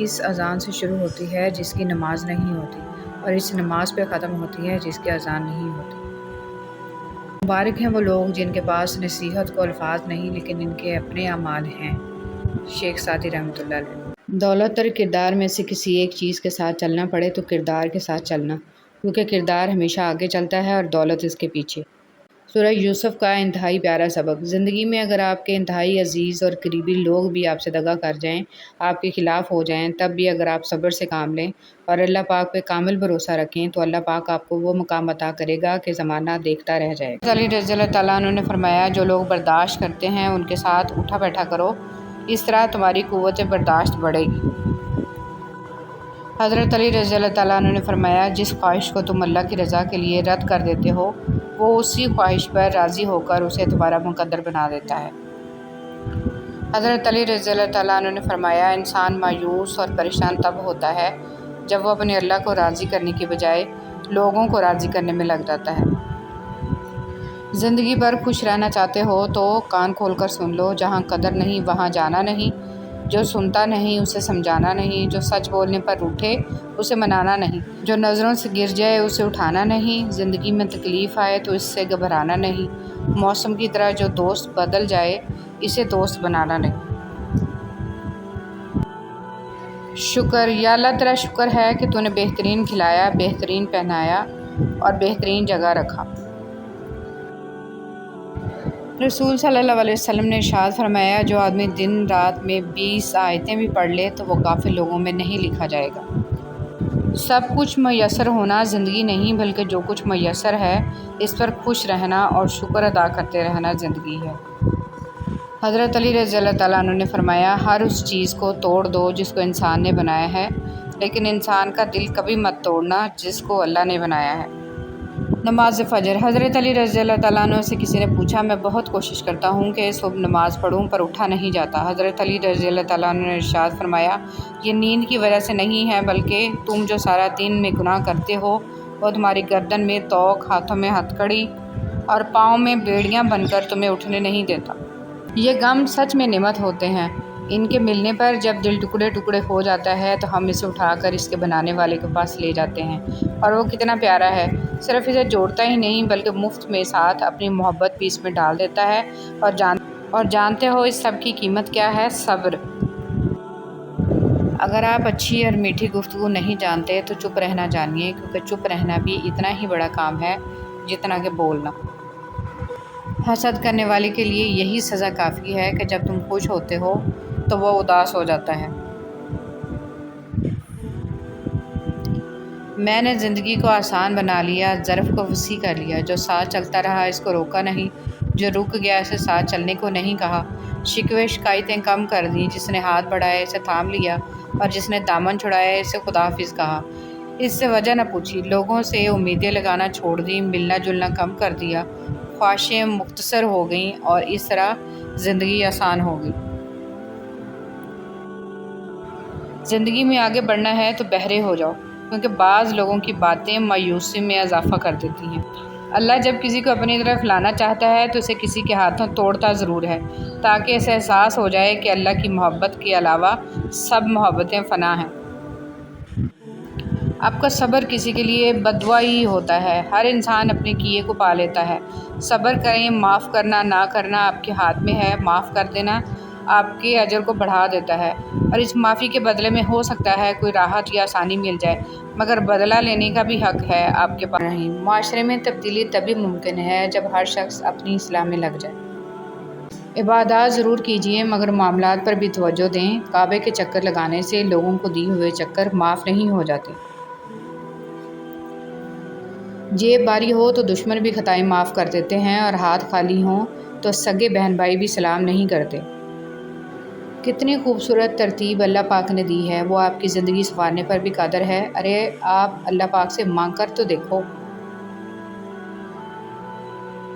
اس اذان سے شروع ہوتی ہے جس کی نماز نہیں ہوتی، اور اس نماز پہ ختم ہوتی ہے جس کی اذان نہیں ہوتی۔ مبارک ہیں وہ لوگ جن کے پاس نصیحت کو الفاظ نہیں لیکن ان کے اپنے اعمال ہیں۔ شیخ سعدی رحمۃ اللہ علیہ۔ دولت اور کردار میں سے کسی ایک چیز کے ساتھ چلنا پڑے تو کردار کے ساتھ چلنا، کیونکہ کردار ہمیشہ آگے چلتا ہے اور دولت اس کے پیچھے۔ سورہ یوسف کا انتہائی پیارا سبق۔ زندگی میں اگر آپ کے انتہائی عزیز اور قریبی لوگ بھی آپ سے دغا کر جائیں، آپ کے خلاف ہو جائیں، تب بھی اگر آپ صبر سے کام لیں اور اللہ پاک پہ کامل بھروسہ رکھیں تو اللہ پاک آپ کو وہ مقام عطا کرے گا کہ زمانہ دیکھتا رہ جائے گا۔ علی رضی اللہ تعالیٰ عنہ نے فرمایا، جو لوگ برداشت کرتے ہیں ان کے ساتھ اٹھا بیٹھا کرو، اس طرح تمہاری قوت برداشت بڑھے گی۔ حضرت علی رضی اللہ تعالیٰ عنہ نے فرمایا، جس خواہش کو تم اللہ کی رضا کے لیے رد کر دیتے ہو، وہ اسی خواہش پر راضی ہو کر اسے تمہارا مقدر بنا دیتا ہے۔ حضرت علی رضی اللہ تعالیٰ عنہ نے فرمایا، انسان مایوس اور پریشان تب ہوتا ہے جب وہ اپنے اللہ کو راضی کرنے کی بجائے لوگوں کو راضی کرنے میں لگ جاتا ہے۔ زندگی بھر خوش رہنا چاہتے ہو تو کان کھول کر سن لو، جہاں قدر نہیں وہاں جانا نہیں، جو سنتا نہیں اسے سمجھانا نہیں، جو سچ بولنے پر روٹھے اسے منانا نہیں، جو نظروں سے گر جائے اسے اٹھانا نہیں، زندگی میں تکلیف آئے تو اس سے گھبرانا نہیں، موسم کی طرح جو دوست بدل جائے اسے دوست بنانا نہیں۔ شکر، یا اللہ تیرا شکر ہے کہ تو نے بہترین کھلایا، بہترین پہنایا اور بہترین جگہ رکھا۔ رسول صلی اللہ علیہ وسلم نے ارشاد فرمایا، جو آدمی دن رات میں 20 آیتیں بھی پڑھ لے تو وہ غافل لوگوں میں نہیں لکھا جائے گا۔ سب کچھ میسر ہونا زندگی نہیں بلکہ جو کچھ میسر ہے اس پر خوش رہنا اور شکر ادا کرتے رہنا زندگی ہے۔ حضرت علی رضی اللہ تعالیٰ عنہ نے فرمایا، ہر اس چیز کو توڑ دو جس کو انسان نے بنایا ہے، لیکن انسان کا دل کبھی مت توڑنا جس کو اللہ نے بنایا ہے۔ نماز فجر۔ حضرت علی رضی اللہ تعالیٰ عنہ سے کسی نے پوچھا، میں بہت کوشش کرتا ہوں کہ صبح نماز پڑھوں پر اٹھا نہیں جاتا۔ حضرت علی رضی اللہ تعالیٰ عنہ نے ارشاد فرمایا، یہ نیند کی وجہ سے نہیں ہے بلکہ تم جو سارا دن میں گناہ کرتے ہو وہ تمہاری گردن میں توق، ہاتھوں میں ہتھکڑی اور پاؤں میں بیڑیاں بن کر تمہیں اٹھنے نہیں دیتا۔ یہ غم سچ میں نعمت ہوتے ہیں، ان کے ملنے پر جب دل ٹکڑے ٹکڑے ہو جاتا ہے تو ہم اسے اٹھا کر اس کے بنانے والے کے پاس لے جاتے ہیں، اور وہ کتنا پیارا ہے، صرف اسے جوڑتا ہی نہیں بلکہ مفت میں ساتھ اپنی محبت بھی اس میں ڈال دیتا ہے۔ اور جانتے ہو اس سب کی قیمت کیا ہے؟ صبر۔ اگر آپ اچھی اور میٹھی گفتگو نہیں جانتے تو چپ رہنا جانیے، کیونکہ چپ رہنا بھی اتنا ہی بڑا کام ہے جتنا کہ بولنا۔ حسد کرنے والے کے لیے یہی سزا کافی ہے کہ جب تم خوش ہوتے ہو تو وہ اداس ہو جاتا ہے۔ میں نے زندگی کو آسان بنا لیا، ظرف کو وسیع کر لیا، جو ساتھ چلتا رہا اس کو روکا نہیں، جو رک گیا اسے ساتھ چلنے کو نہیں کہا، شکوے شکایتیں کم کر دیں، جس نے ہاتھ بڑھایا اسے تھام لیا اور جس نے دامن چھڑایا اسے خدا حافظ کہا، اس سے وجہ نہ پوچھی، لوگوں سے امیدیں لگانا چھوڑ دیں، ملنا جلنا کم کر دیا، خواہشیں مختصر ہو گئیں اور اس طرح زندگی آسان ہو گئی۔ زندگی میں آگے بڑھنا ہے تو بہرے ہو جاؤ، کیونکہ بعض لوگوں کی باتیں مایوسی میں اضافہ کر دیتی ہیں۔ اللہ جب کسی کو اپنی طرف لانا چاہتا ہے تو اسے کسی کے ہاتھوں توڑتا ضرور ہے، تاکہ اسے احساس ہو جائے کہ اللہ کی محبت کے علاوہ سب محبتیں فنا ہیں۔ آپ کا صبر کسی کے لیے بددعا ہی ہوتا ہے، ہر انسان اپنے کیے کو پا لیتا ہے۔ صبر کریں، معاف کرنا نہ کرنا آپ کے ہاتھ میں ہے، معاف کر دینا آپ کے اجر کو بڑھا دیتا ہے، اور اس معافی کے بدلے میں ہو سکتا ہے کوئی راحت یا آسانی مل جائے، مگر بدلہ لینے کا بھی حق ہے آپ کے پاس نہیں۔ معاشرے میں تبدیلی تبھی ممکن ہے جب ہر شخص اپنی اصلاح میں لگ جائے۔ عبادات ضرور کیجیے مگر معاملات پر بھی توجہ دیں، کعبے کے چکر لگانے سے لوگوں کو دیے ہوئے چکر معاف نہیں ہو جاتے۔ جیب باری ہو تو دشمن بھی خطائیں معاف کر دیتے ہیں، اور ہاتھ خالی ہوں تو سگے بہن بھائی بھی سلام نہیں کرتے۔ کتنی خوبصورت ترتیب اللہ پاک نے دی ہے، وہ آپ کی زندگی سنوارنے پر بھی قادر ہے۔ ارے آپ اللہ پاک سے مانگ کر تو دیکھو۔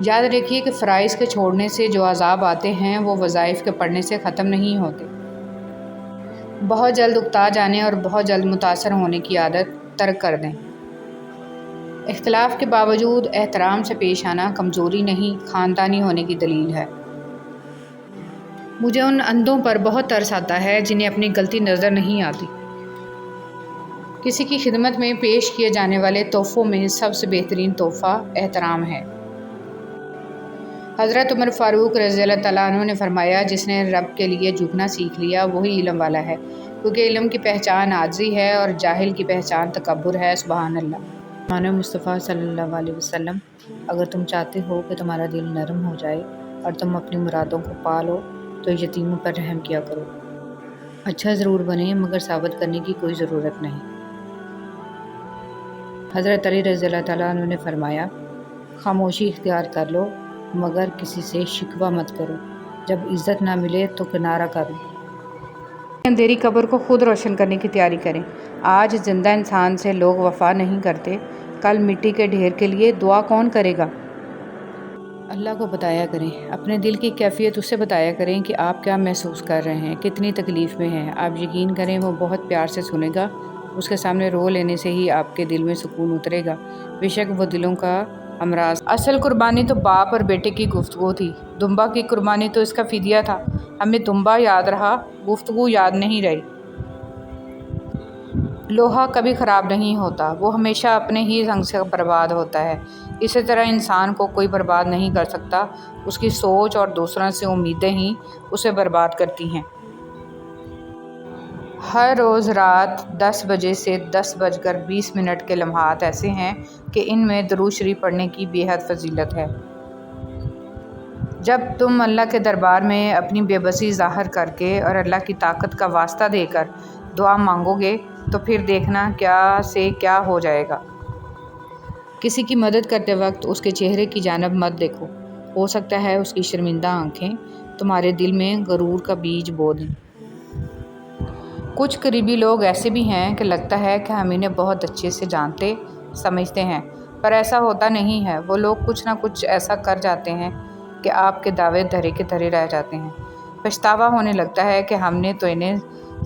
یاد رکھیے کہ فرائض کے چھوڑنے سے جو عذاب آتے ہیں وہ وظائف کے پڑھنے سے ختم نہیں ہوتے۔ بہت جلد اکتا جانے اور بہت جلد متاثر ہونے کی عادت ترک کر دیں۔ اختلاف کے باوجود احترام سے پیش آنا کمزوری نہیں، خاندانی ہونے کی دلیل ہے۔ مجھے ان اندھوں پر بہت ترس آتا ہے جنہیں اپنی غلطی نظر نہیں آتی۔ کسی کی خدمت میں پیش کیے جانے والے تحفوں میں سب سے بہترین تحفہ احترام ہے۔ حضرت عمر فاروق رضی اللہ تعالیٰ عنہ نے فرمایا، جس نے رب کے لیے جھکنا سیکھ لیا وہی علم والا ہے، کیونکہ علم کی پہچان عاجزی ہے اور جاہل کی پہچان تکبر ہے۔ سبحان اللہ۔ مانو مصطفیٰ صلی اللہ علیہ وسلم، اگر تم چاہتے ہو کہ تمہارا دل نرم ہو جائے اور تم اپنی مرادوں کو پا لو تو یتیموں پر رحم کیا کرو۔ اچھا ضرور بنے مگر ثابت کرنے کی کوئی ضرورت نہیں۔ حضرت علی رضی اللہ تعالیٰ عنہ نے فرمایا، خاموشی اختیار کر لو مگر کسی سے شکوہ مت کرو، جب عزت نہ ملے تو کنارہ کرو۔ اندھیری قبر کو خود روشن کرنے کی تیاری کریں۔ آج زندہ انسان سے لوگ وفا نہیں کرتے، کل مٹی کے ڈھیر کے لیے دعا کون کرے گا؟ اللہ کو بتایا کریں، اپنے دل کی کیفیت اسے بتایا کریں کہ آپ کیا محسوس کر رہے ہیں، کتنی تکلیف میں ہیں۔ آپ یقین کریں وہ بہت پیار سے سنے گا۔ اس کے سامنے رو لینے سے ہی آپ کے دل میں سکون اترے گا۔ بے شک وہ دلوں کا امراض۔ اصل قربانی تو باپ اور بیٹے کی گفتگو تھی، دمبا کی قربانی تو اس کا فدیہ تھا۔ ہمیں دمبا یاد رہا، گفتگو یاد نہیں رہی۔ لوہا کبھی خراب نہیں ہوتا، وہ ہمیشہ اپنے ہی رنگ سے برباد ہوتا ہے۔ اسی طرح انسان کو کوئی برباد نہیں کر سکتا، اس کی سوچ اور دوسروں سے امیدیں ہی اسے برباد کرتی ہیں۔ ہر روز رات 10 بجے سے 10:20 کے لمحات ایسے ہیں کہ ان میں درود شریف پڑھنے کی بے حد فضیلت ہے۔ جب تم اللہ کے دربار میں اپنی بے بسی ظاہر کر کے اور اللہ کی طاقت کا واسطہ دے کر دعا مانگو گے تو پھر دیکھنا کیا سے کیا ہو جائے گا۔ کسی کی مدد کرتے وقت اس کے چہرے کی جانب مت دیکھو، ہو سکتا ہے اس کی شرمندہ آنکھیں تمہارے دل میں غرور کا بیج بو دیں۔ کچھ قریبی لوگ ایسے بھی ہیں کہ لگتا ہے کہ ہم انہیں بہت اچھے سے جانتے سمجھتے ہیں، پر ایسا ہوتا نہیں ہے۔ وہ لوگ کچھ نہ کچھ ایسا کر جاتے ہیں کہ آپ کے دعوے دھرے کے دھرے رہ جاتے ہیں۔ پچھتاوا ہونے لگتا ہے کہ ہم نے تو انہیں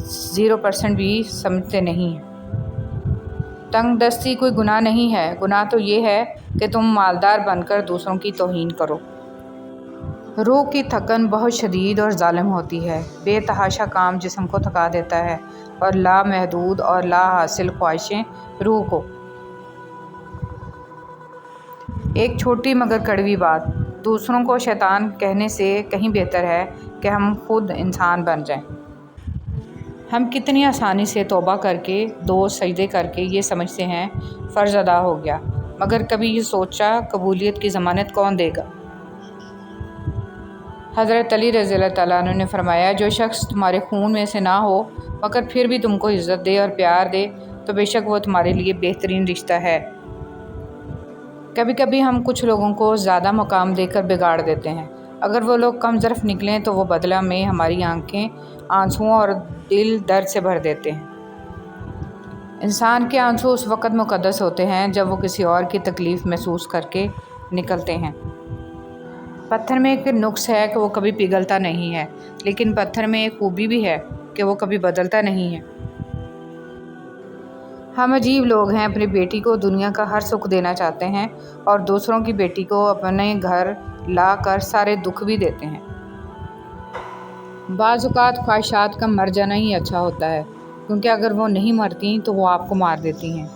0% بھی سمجھتے نہیں ہیں۔ تنگ دستی کوئی گناہ نہیں ہے، گناہ تو یہ ہے کہ تم مالدار بن کر دوسروں کی توہین کرو۔ روح کی تھکن بہت شدید اور ظالم ہوتی ہے۔ بے تحاشا کام جسم کو تھکا دیتا ہے اور لامحدود اور لا حاصل خواہشیں روح کو۔ ایک چھوٹی مگر کڑوی بات، دوسروں کو شیطان کہنے سے کہیں بہتر ہے کہ ہم خود انسان بن جائیں۔ ہم کتنی آسانی سے توبہ کر کے 2 سجدے کر کے یہ سمجھتے ہیں فرض ادا ہو گیا، مگر کبھی یہ سوچا قبولیت کی ضمانت کون دے گا؟ حضرت علی رضی اللہ تعالیٰ عنہ نے فرمایا، جو شخص تمہارے خون میں سے نہ ہو مگر پھر بھی تم کو عزت دے اور پیار دے تو بے شک وہ تمہارے لیے بہترین رشتہ ہے۔ کبھی کبھی ہم کچھ لوگوں کو زیادہ مقام دے کر بگاڑ دیتے ہیں۔ اگر وہ لوگ کم ظرف نکلیں تو وہ بدلہ میں ہماری آنکھیں آنسوؤں اور دل درد سے بھر دیتے ہیں۔ انسان کے آنسو اس وقت مقدس ہوتے ہیں جب وہ کسی اور کی تکلیف محسوس کر کے نکلتے ہیں۔ پتھر میں ایک نقص ہے کہ وہ کبھی پگھلتا نہیں ہے، لیکن پتھر میں ایک خوبی بھی ہے کہ وہ کبھی بدلتا نہیں ہے۔ ہم عجیب لوگ ہیں، اپنی بیٹی کو دنیا کا ہر سکھ دینا چاہتے ہیں اور دوسروں کی بیٹی کو اپنے گھر لا کر سارے دکھ بھی دیتے ہیں۔ بعض اوقات خواہشات کا مر جانا ہی اچھا ہوتا ہے، کیونکہ اگر وہ نہیں مرتی تو وہ آپ کو مار دیتی ہیں۔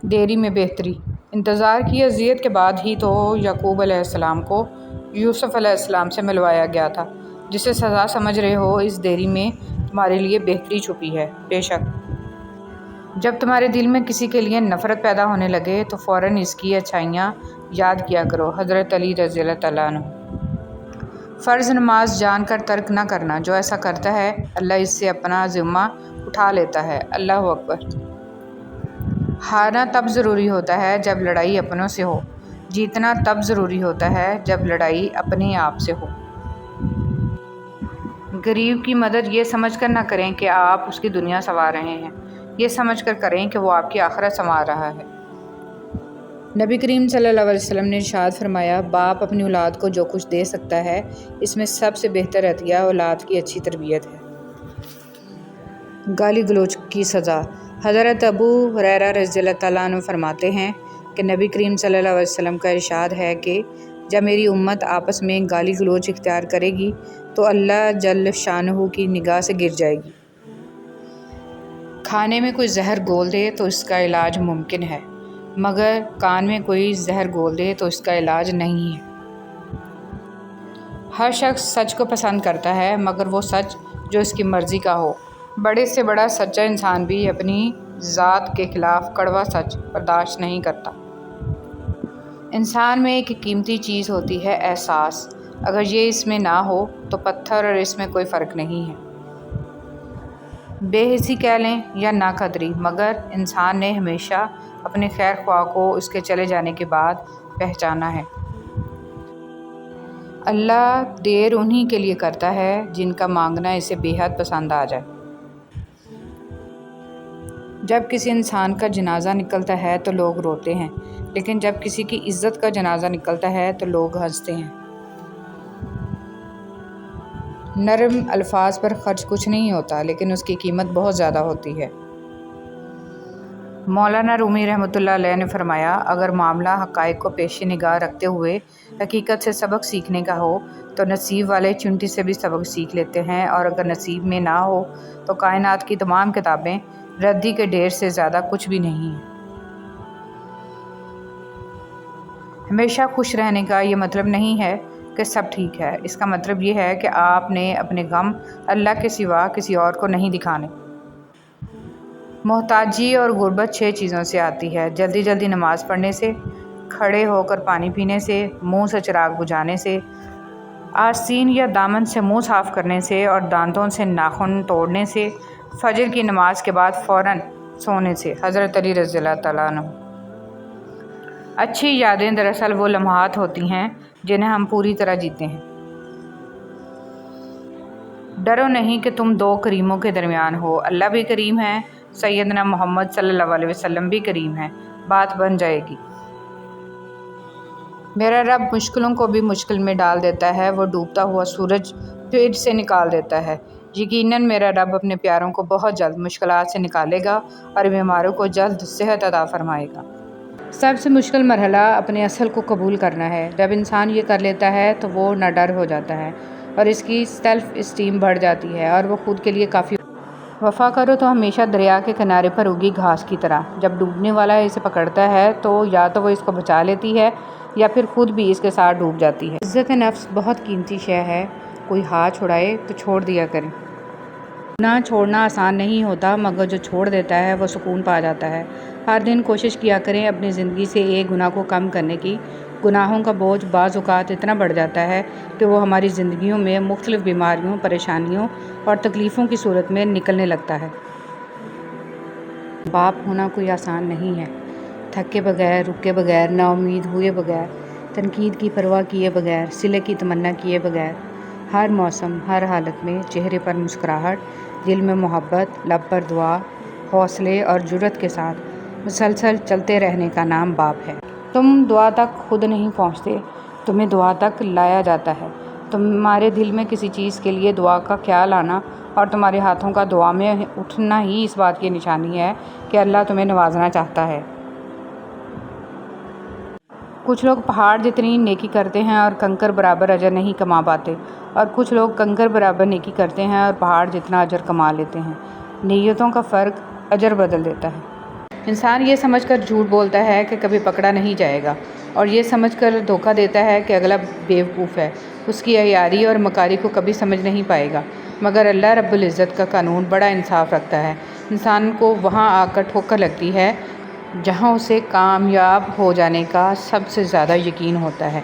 دیری میں بہتری۔ انتظار کی اذیت کے بعد ہی تو یعقوب علیہ السلام کو یوسف علیہ السلام سے ملوایا گیا تھا۔ جسے سزا سمجھ رہے ہو، اس دیری میں تمہارے لیے بہتری چھپی ہے۔ بے شک جب تمہارے دل میں کسی کے لیے نفرت پیدا ہونے لگے تو فوراً اس کی اچھائیاں یاد کیا کرو۔ حضرت علی رضی اللہ تعالیٰ عنہ۔ فرض نماز جان کر ترک نہ کرنا، جو ایسا کرتا ہے اللہ اس سے اپنا ذمہ اٹھا لیتا ہے۔ اللہ اکبر۔ ہارنا تب ضروری ہوتا ہے جب لڑائی اپنوں سے ہو، جیتنا تب ضروری ہوتا ہے جب لڑائی اپنے آپ سے ہو۔ غریب کی مدد یہ سمجھ کر نہ کریں کہ آپ اس کی دنیا سنوار رہے ہیں، یہ سمجھ کر کریں کہ وہ آپ کی آخرت سنوار رہا ہے۔ نبی کریم صلی اللہ علیہ وسلم نے ارشاد فرمایا، باپ اپنی اولاد کو جو کچھ دے سکتا ہے اس میں سب سے بہتر عطیہ اولاد کی اچھی تربیت ہے۔ گالی گلوچ کی سزا۔ حضرت ابو ہریرہ رضی اللہ تعالیٰ عنہ فرماتے ہیں کہ نبی کریم صلی اللہ علیہ وسلم کا ارشاد ہے کہ جب میری امت آپس میں گالی گلوچ اختیار کرے گی تو اللہ جل شانہ کی نگاہ سے گر جائے گی۔ کھانے میں کوئی زہر گھول دے تو اس کا علاج ممکن ہے، مگر کان میں کوئی زہر گھول دے تو اس کا علاج نہیں ہے۔ ہر شخص سچ کو پسند کرتا ہے، مگر وہ سچ جو اس کی مرضی کا ہو۔ بڑے سے بڑا سچا انسان بھی اپنی ذات کے خلاف کڑوا سچ برداشت نہیں کرتا۔ انسان میں ایک قیمتی چیز ہوتی ہے، احساس۔ اگر یہ اس میں نہ ہو تو پتھر اور اس میں کوئی فرق نہیں ہے۔ بے حسی کہہ لیں یا نا قدری، مگر انسان نے ہمیشہ اپنے خیر خواہ کو اس کے چلے جانے کے بعد پہچانا ہے۔ اللہ دیر انہی کے لیے کرتا ہے جن کا مانگنا اسے بے حد پسند آ جائے۔ جب کسی انسان کا جنازہ نکلتا ہے تو لوگ روتے ہیں، لیکن جب کسی کی عزت کا جنازہ نکلتا ہے تو لوگ ہنستے ہیں۔ نرم الفاظ پر خرچ کچھ نہیں ہوتا، لیکن اس کی قیمت بہت زیادہ ہوتی ہے۔ مولانا رومی رحمۃ اللہ علیہ نے فرمایا، اگر معاملہ حقائق کو پیش نگاہ رکھتے ہوئے حقیقت سے سبق سیکھنے کا ہو تو نصیب والے چونٹی سے بھی سبق سیکھ لیتے ہیں، اور اگر نصیب میں نہ ہو تو کائنات کی تمام کتابیں ردی کے ڈھیر سے زیادہ کچھ بھی نہیں ہیں۔ ہمیشہ خوش رہنے کا یہ مطلب نہیں ہے کہ سب ٹھیک ہے، اس کا مطلب یہ ہے کہ آپ نے اپنے غم اللہ کے سوا کسی اور کو نہیں دکھانے۔ محتاجی اور غربت 6 چیزوں سے آتی ہے: جلدی جلدی نماز پڑھنے سے، کھڑے ہو کر پانی پینے سے، منہ سے چراغ بجھانے سے، آستین یا دامن سے منہ صاف کرنے سے اور دانتوں سے ناخن توڑنے سے، فجر کی نماز کے بعد فوراً سونے سے۔ حضرت علی رضی اللہ تعالیٰ عنہ۔ اچھی یادیں دراصل وہ لمحات ہوتی ہیں جنہیں ہم پوری طرح جیتے ہیں۔ ڈرو نہیں کہ تم 2 کریموں کے درمیان ہو، اللہ بھی کریم ہے، سیدنا محمد صلی اللہ علیہ وسلم بھی کریم ہے، بات بن جائے گی۔ میرا رب مشکلوں کو بھی مشکل میں ڈال دیتا ہے، وہ ڈوبتا ہوا سورج پھر سے نکال دیتا ہے۔ یقیناً میرا رب اپنے پیاروں کو بہت جلد مشکلات سے نکالے گا اور بیماروں کو جلد صحت عطا فرمائے گا۔ سب سے مشکل مرحلہ اپنے اصل کو قبول کرنا ہے۔ جب انسان یہ کر لیتا ہے تو وہ نہ ڈر ہو جاتا ہے اور اس کی سیلف اسٹیم بڑھ جاتی ہے اور وہ خود کے لیے کافی۔ وفا کرو تو ہمیشہ دریا کے کنارے پر اگی گھاس کی طرح، جب ڈوبنے والا اسے پکڑتا ہے تو یا تو وہ اس کو بچا لیتی ہے یا پھر خود بھی اس کے ساتھ ڈوب جاتی ہے۔ عزت نفس بہت قیمتی شے ہے، کوئی ہاتھ چھڑائے تو چھوڑ دیا کرے۔ گناہ چھوڑنا آسان نہیں ہوتا، مگر جو چھوڑ دیتا ہے وہ سکون پا جاتا ہے۔ ہر دن کوشش کیا کریں اپنی زندگی سے ایک گناہ کو کم کرنے کی۔ گناہوں کا بوجھ بعض اوقات اتنا بڑھ جاتا ہے کہ وہ ہماری زندگیوں میں مختلف بیماریوں، پریشانیوں اور تکلیفوں کی صورت میں نکلنے لگتا ہے۔ باپ ہونا کوئی آسان نہیں ہے۔ تھکے بغیر، رکے بغیر، نا امید ہوئے بغیر، تنقید کی پرواہ کیے بغیر، صلح کی تمنا کیے بغیر، ہر موسم، ہر حالت میں چہرے پر مسکراہٹ، دل میں محبت، لب پر دعا، حوصلے اور جرأت کے ساتھ مسلسل چلتے رہنے کا نام باپ ہے۔ تم دعا تک خود نہیں پہنچتے، تمہیں دعا تک لایا جاتا ہے۔ تمہارے دل میں کسی چیز کے لیے دعا کا خیال آنا اور تمہارے ہاتھوں کا دعا میں اٹھنا ہی اس بات کی نشانی ہے کہ اللہ تمہیں نوازنا چاہتا ہے۔ کچھ لوگ پہاڑ جتنی نیکی کرتے ہیں اور کنکر برابر اجر نہیں کما پاتے، اور کچھ لوگ کنکر برابر نیکی کرتے ہیں اور پہاڑ جتنا اجر کما لیتے ہیں۔ نیتوں کا فرق اجر بدل دیتا ہے۔ انسان یہ سمجھ کر جھوٹ بولتا ہے کہ کبھی پکڑا نہیں جائے گا، اور یہ سمجھ کر دھوکہ دیتا ہے کہ اگلا بیوقوف ہے، اس کی عیاری اور مکاری کو کبھی سمجھ نہیں پائے گا۔ مگر اللہ رب العزت کا قانون بڑا انصاف رکھتا ہے۔ انسان کو وہاں آ کر ٹھوکر لگتی ہے جہاں اسے کامیاب ہو جانے کا سب سے زیادہ یقین ہوتا ہے۔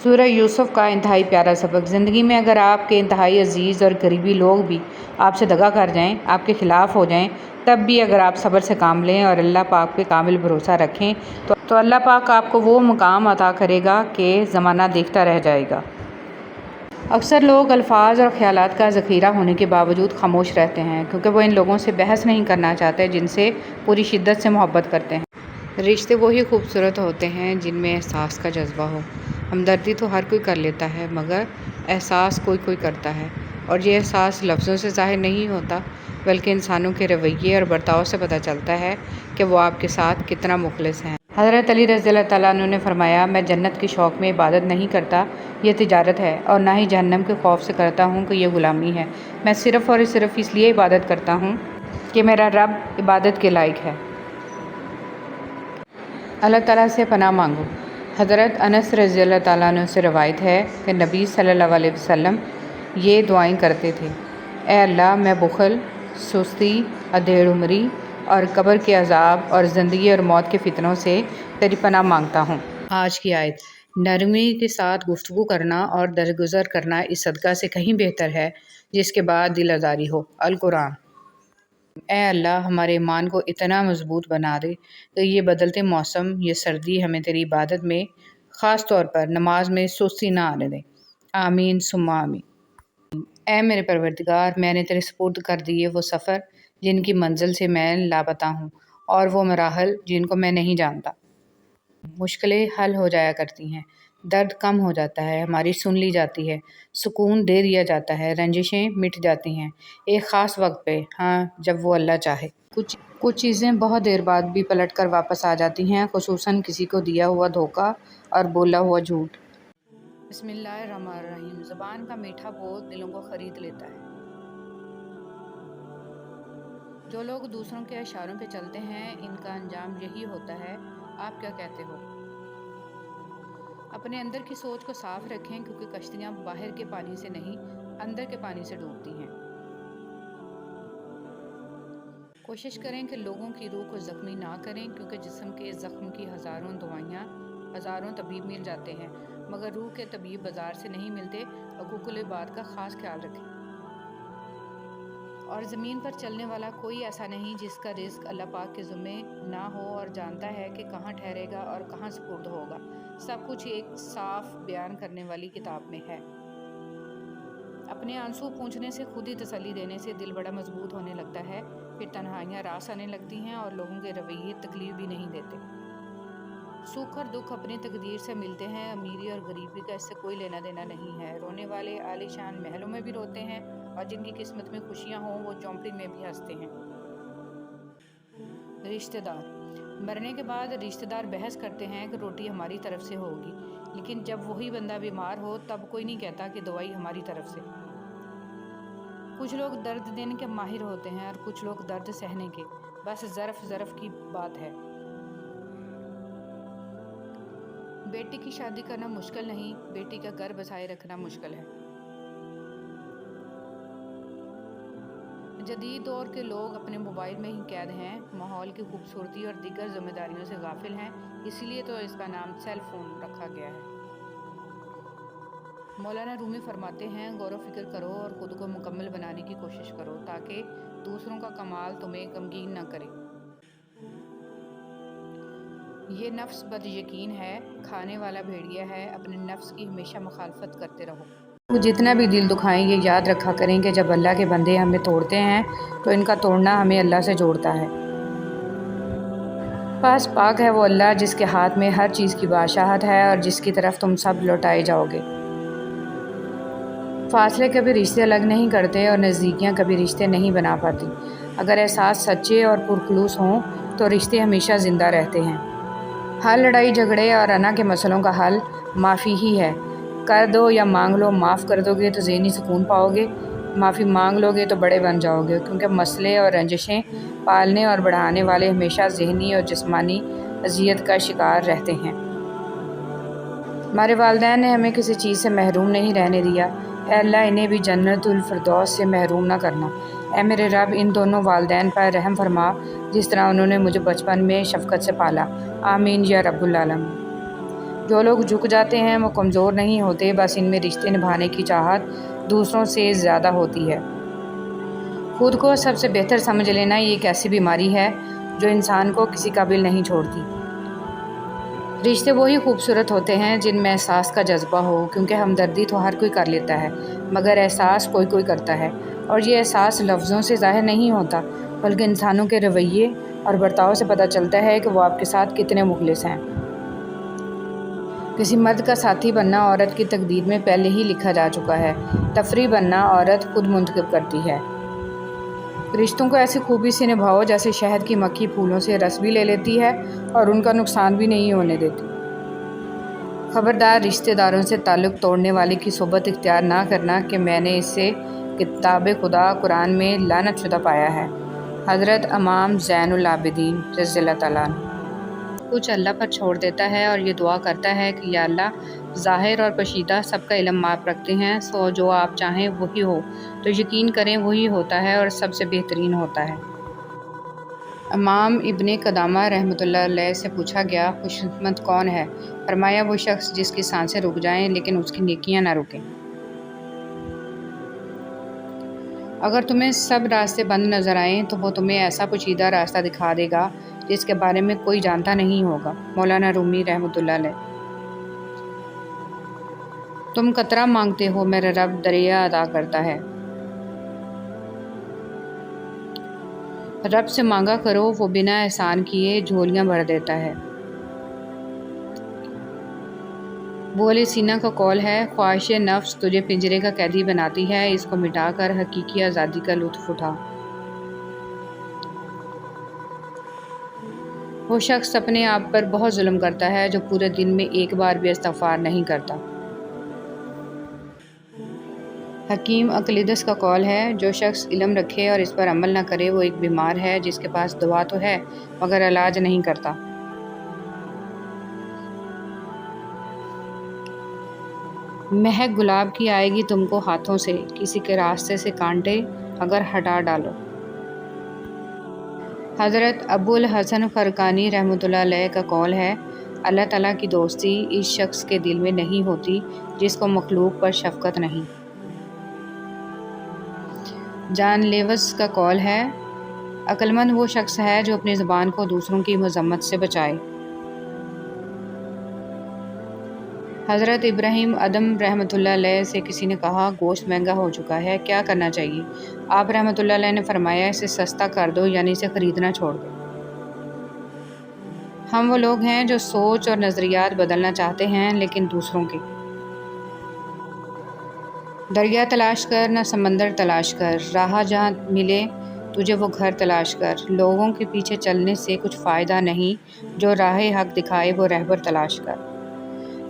سورہ یوسف کا انتہائی پیارا سبق۔ زندگی میں اگر آپ کے انتہائی عزیز اور قریبی لوگ بھی آپ سے دغا کر جائیں، آپ کے خلاف ہو جائیں، تب بھی اگر آپ صبر سے کام لیں اور اللہ پاک پہ کامل بھروسہ رکھیں تو اللہ پاک آپ کو وہ مقام عطا کرے گا کہ زمانہ دیکھتا رہ جائے گا۔ اکثر لوگ الفاظ اور خیالات کا ذخیرہ ہونے کے باوجود خاموش رہتے ہیں، کیونکہ وہ ان لوگوں سے بحث نہیں کرنا چاہتے جن سے پوری شدت سے محبت کرتے ہیں۔ رشتے وہی خوبصورت ہوتے ہیں جن میں احساس کا جذبہ ہو۔ ہمدردی تو ہر کوئی کر لیتا ہے، مگر احساس کوئی کوئی کرتا ہے، اور یہ احساس لفظوں سے ظاہر نہیں ہوتا بلکہ انسانوں کے رویے اور برتاؤ سے پتہ چلتا ہے کہ وہ آپ کے ساتھ کتنا مخلص ہیں۔ حضرت علی رضی اللہ تعالیٰ عنہ نے فرمایا، میں جنت کے شوق میں عبادت نہیں کرتا، یہ تجارت ہے، اور نہ ہی جہنم کے خوف سے کرتا ہوں کہ یہ غلامی ہے۔ میں صرف اور صرف اس لیے عبادت کرتا ہوں کہ میرا رب عبادت کے لائق ہے۔ اللہ تعالیٰ سے پناہ مانگو۔ حضرت انس رضی اللہ تعالیٰ عنہ سے روایت ہے کہ نبی صلی اللہ علیہ وسلم یہ دعائیں کرتے تھے: اے اللہ، میں بخل، سستی، ادھیڑ عمری اور قبر کے عذاب اور زندگی اور موت کے فتنوں سے تیری پناہ مانگتا ہوں۔ آج کی آیت: نرمی کے ساتھ گفتگو کرنا اور درگزر کرنا اس صدقہ سے کہیں بہتر ہے جس کے بعد دل آزاری ہو۔ القرآن۔ اے اللہ، ہمارے ایمان کو اتنا مضبوط بنا دے کہ یہ بدلتے موسم، یہ سردی ہمیں تیری عبادت میں، خاص طور پر نماز میں سستی نہ آنے دے۔ آمین ثم آمین۔ اے میرے پروردگار، میں نے تیرے سپرد کر دیے وہ سفر جن کی منزل سے میں لاپتہ ہوں، اور وہ مراحل جن کو میں نہیں جانتا۔ مشکلیں حل ہو جایا کرتی ہیں، درد کم ہو جاتا ہے، ہماری سن لی جاتی ہے، سکون دے دیا جاتا ہے، رنجشیں مٹ جاتی ہیں ایک خاص وقت پہ، ہاں جب وہ اللہ چاہے۔ کچھ چیزیں بہت دیر بعد بھی پلٹ کر واپس آ جاتی ہیں، خصوصاً کسی کو دیا ہوا دھوکہ اور بولا ہوا جھوٹ۔ بسم اللہ الرحمن الرحیم۔ زبان کا میٹھا بول دلوں کو خرید لیتا ہے۔ جو لوگ دوسروں کے اشاروں پہ چلتے ہیں ان کا انجام یہی ہوتا ہے۔ آپ کیا کہتے ہو؟ اپنے اندر کی سوچ کو صاف رکھیں، کیونکہ کشتیاں باہر کے پانی سے نہیں، اندر کے پانی سے ڈوبتی ہیں۔ کوشش کریں کہ لوگوں کی روح کو زخمی نہ کریں، کیونکہ جسم کے زخم کی ہزاروں دوائیاں، ہزاروں طبیب مل جاتے ہیں، مگر روح کے طبیب بازار سے نہیں ملتے۔ حقوق العباد کا خاص خیال رکھیں۔ اور زمین پر چلنے والا کوئی ایسا نہیں جس کا رزق اللہ پاک کے ذمے نہ ہو، اور جانتا ہے کہ کہاں ٹھہرے گا اور کہاں سپرد ہوگا۔ سب کچھ ایک صاف بیان کرنے والی کتاب میں ہے۔ اپنے آنسو پونچھنے سے، خود ہی تسلی دینے سے دل بڑا مضبوط ہونے لگتا ہے، پھر تنہائیاں راس آنے لگتی ہیں اور لوگوں کے رویے تکلیف بھی نہیں دیتے۔ سکھ اور دکھ اپنی تقدیر سے ملتے ہیں، امیری اور غریبی کا اس سے کوئی لینا دینا نہیں ہے۔ رونے والے عالی شان محلوں میں بھی روتے ہیں، اور جن کی قسمت میں خوشیاں ہوں وہ جھونپڑی میں بھی ہنستے ہیں۔ رشتہ دار۔ مرنے کے بعد رشتہ دار بحث کرتے ہیں کہ روٹی ہماری طرف سے ہوگی، لیکن جب وہی بندہ بیمار ہو تب کوئی نہیں کہتا کہ دوائی ہماری طرف سے۔ کچھ لوگ درد دینے کے ماہر ہوتے ہیں اور کچھ لوگ درد سہنے کے، بس ظرف کی بات ہے۔ بیٹی کی شادی کرنا مشکل نہیں، بیٹی کا گھر بسائے رکھنا مشکل ہے۔ جدید دور کے لوگ اپنے موبائل میں ہی قید ہیں، ماحول کی خوبصورتی اور دیگر ذمہ داریوں سے غافل ہیں، اسی لیے تو اس کا نام سیل فون رکھا گیا ہے۔ مولانا رومی فرماتے ہیں: غور و فکر کرو اور خود کو مکمل بنانے کی کوشش کرو، تاکہ دوسروں کا کمال تمہیں غمگین نہ کرے۔ یہ نفس بد یقین ہے، کھانے والا بھیڑیا ہے، اپنے نفس کی ہمیشہ مخالفت کرتے رہو۔ وہ جتنا بھی دل دکھائیں، یہ یاد رکھا کریں کہ جب اللہ کے بندے ہمیں توڑتے ہیں تو ان کا توڑنا ہمیں اللہ سے جوڑتا ہے۔ پاس پاک ہے وہ اللہ جس کے ہاتھ میں ہر چیز کی بادشاہت ہے اور جس کی طرف تم سب لوٹائے جاؤ گے۔ فاصلے کبھی رشتے الگ نہیں کرتے اور نزدیکیاں کبھی رشتے نہیں بنا پاتی۔ اگر احساس سچے اور پرخلوص ہوں تو رشتے ہمیشہ زندہ رہتے ہیں۔ ہر لڑائی جھگڑے اور انا کے مسئلوں کا حل معافی ہی ہے۔ کر دو یا مانگ لو، معاف کر دو گے تو ذہنی سکون پاؤ گے، معافی مانگ لو گے تو بڑے بن جاؤ گے، کیونکہ مسئلے اور رنجشیں پالنے اور بڑھانے والے ہمیشہ ذہنی اور جسمانی اذیت کا شکار رہتے ہیں۔ ہمارے والدین نے ہمیں کسی چیز سے محروم نہیں رہنے دیا، اے اللہ انہیں بھی جنت الفردوس سے محروم نہ کرنا۔ اے میرے رب، ان دونوں والدین پر رحم فرما جس طرح انہوں نے مجھے بچپن میں شفقت سے پالا۔ آمین یا رب العالمین۔ جو لوگ جھک جاتے ہیں وہ کمزور نہیں ہوتے، بس ان میں رشتے نبھانے کی چاہت دوسروں سے زیادہ ہوتی ہے۔ خود کو سب سے بہتر سمجھ لینا یہ ایک ایسی بیماری ہے جو انسان کو کسی قابل نہیں چھوڑتی۔ رشتے وہی خوبصورت ہوتے ہیں جن میں احساس کا جذبہ ہو، کیونکہ ہمدردی تو ہر کوئی کر لیتا ہے، مگر احساس کوئی کوئی کرتا ہے، اور یہ احساس لفظوں سے ظاہر نہیں ہوتا بلکہ انسانوں کے رویے اور برتاؤ سے پتہ چلتا ہے کہ وہ آپ کے ساتھ کتنے مخلص ہیں۔ کسی مرد کا ساتھی بننا عورت کی تقدیر میں پہلے ہی لکھا جا چکا ہے، تفریح بننا عورت خود منتخب کرتی ہے۔ رشتوں کو ایسی خوبی سے نبھاؤ جیسے شہد کی مکھی پھولوں سے رس بھی لے لیتی ہے اور ان کا نقصان بھی نہیں ہونے دیتی۔ خبردار رشتہ داروں سے تعلق توڑنے والے کی صحبت اختیار نہ کرنا کہ میں نے اسے کتاب خدا قرآن میں لعنت شدہ پایا ہے۔ حضرت امام زین العابدین رضی اللہ تعالیٰ عنہ کچھ اللہ پر چھوڑ دیتا ہے اور یہ دعا کرتا ہے کہ یا اللہ ظاہر اور پوشیدہ سب کا علم آپ رکھتے ہیں، سو جو آپ چاہیں وہی ہو، تو یقین کریں وہی ہوتا ہے اور سب سے بہترین ہوتا ہے۔ امام ابن قدامہ رحمۃ اللہ علیہ سے پوچھا گیا خوش قسمت کون ہے؟ فرمایا وہ شخص جس کی سانسیں رک جائیں لیکن اس کی نیکیاں نہ رکیں۔ اگر تمہیں سب راستے بند نظر آئیں تو وہ تمہیں ایسا پوشیدہ راستہ دکھا دے گا جس کے بارے میں کوئی جانتا نہیں ہوگا۔ مولانا رومی رحمۃ اللہ علیہ۔ تم قطرہ مانگتے ہو، میرا رب دریا عطا کرتا ہے۔ رب سے مانگا کرو، وہ بنا احسان کیے جھولیاں بھر دیتا ہے۔ ابو علی سینا کا قول ہے، خواہش نفس تجھے پنجرے کا قیدی بناتی ہے، اس کو مٹا کر حقیقی آزادی کا لطف اٹھا۔ وہ شخص اپنے آپ پر بہت ظلم کرتا ہے جو پورے دن میں ایک بار بھی استغفار نہیں کرتا۔ حکیم اقلیدس کا قول ہے، جو شخص علم رکھے اور اس پر عمل نہ کرے وہ ایک بیمار ہے جس کے پاس دوا تو ہے مگر علاج نہیں کرتا۔ مہک گلاب کی آئے گی تم کو ہاتھوں سے، کسی کے راستے سے کانٹے اگر ہٹا ڈالو۔ حضرت ابو الحسن فرقانی رحمۃ اللہ علیہ کا قول ہے، اللہ تعالیٰ کی دوستی اس شخص کے دل میں نہیں ہوتی جس کو مخلوق پر شفقت نہیں۔ جان لیوس کا قول ہے، عقل مند وہ شخص ہے جو اپنی زبان کو دوسروں کی مذمت سے بچائے۔ حضرت ابراہیم ادم رحمۃ اللہ علیہ سے کسی نے کہا گوشت مہنگا ہو چکا ہے، کیا کرنا چاہیے؟ آپ رحمۃ اللہ علیہ نے فرمایا اسے سستا کر دو، یعنی اسے خریدنا چھوڑ دو۔ ہم وہ لوگ ہیں جو سوچ اور نظریات بدلنا چاہتے ہیں لیکن دوسروں کے۔ دریا تلاش کر نہ سمندر تلاش کر، راہ جہاں ملے تجھے وہ گھر تلاش کر۔ لوگوں کے پیچھے چلنے سے کچھ فائدہ نہیں، جو راہ حق دکھائے وہ رہبر تلاش کر۔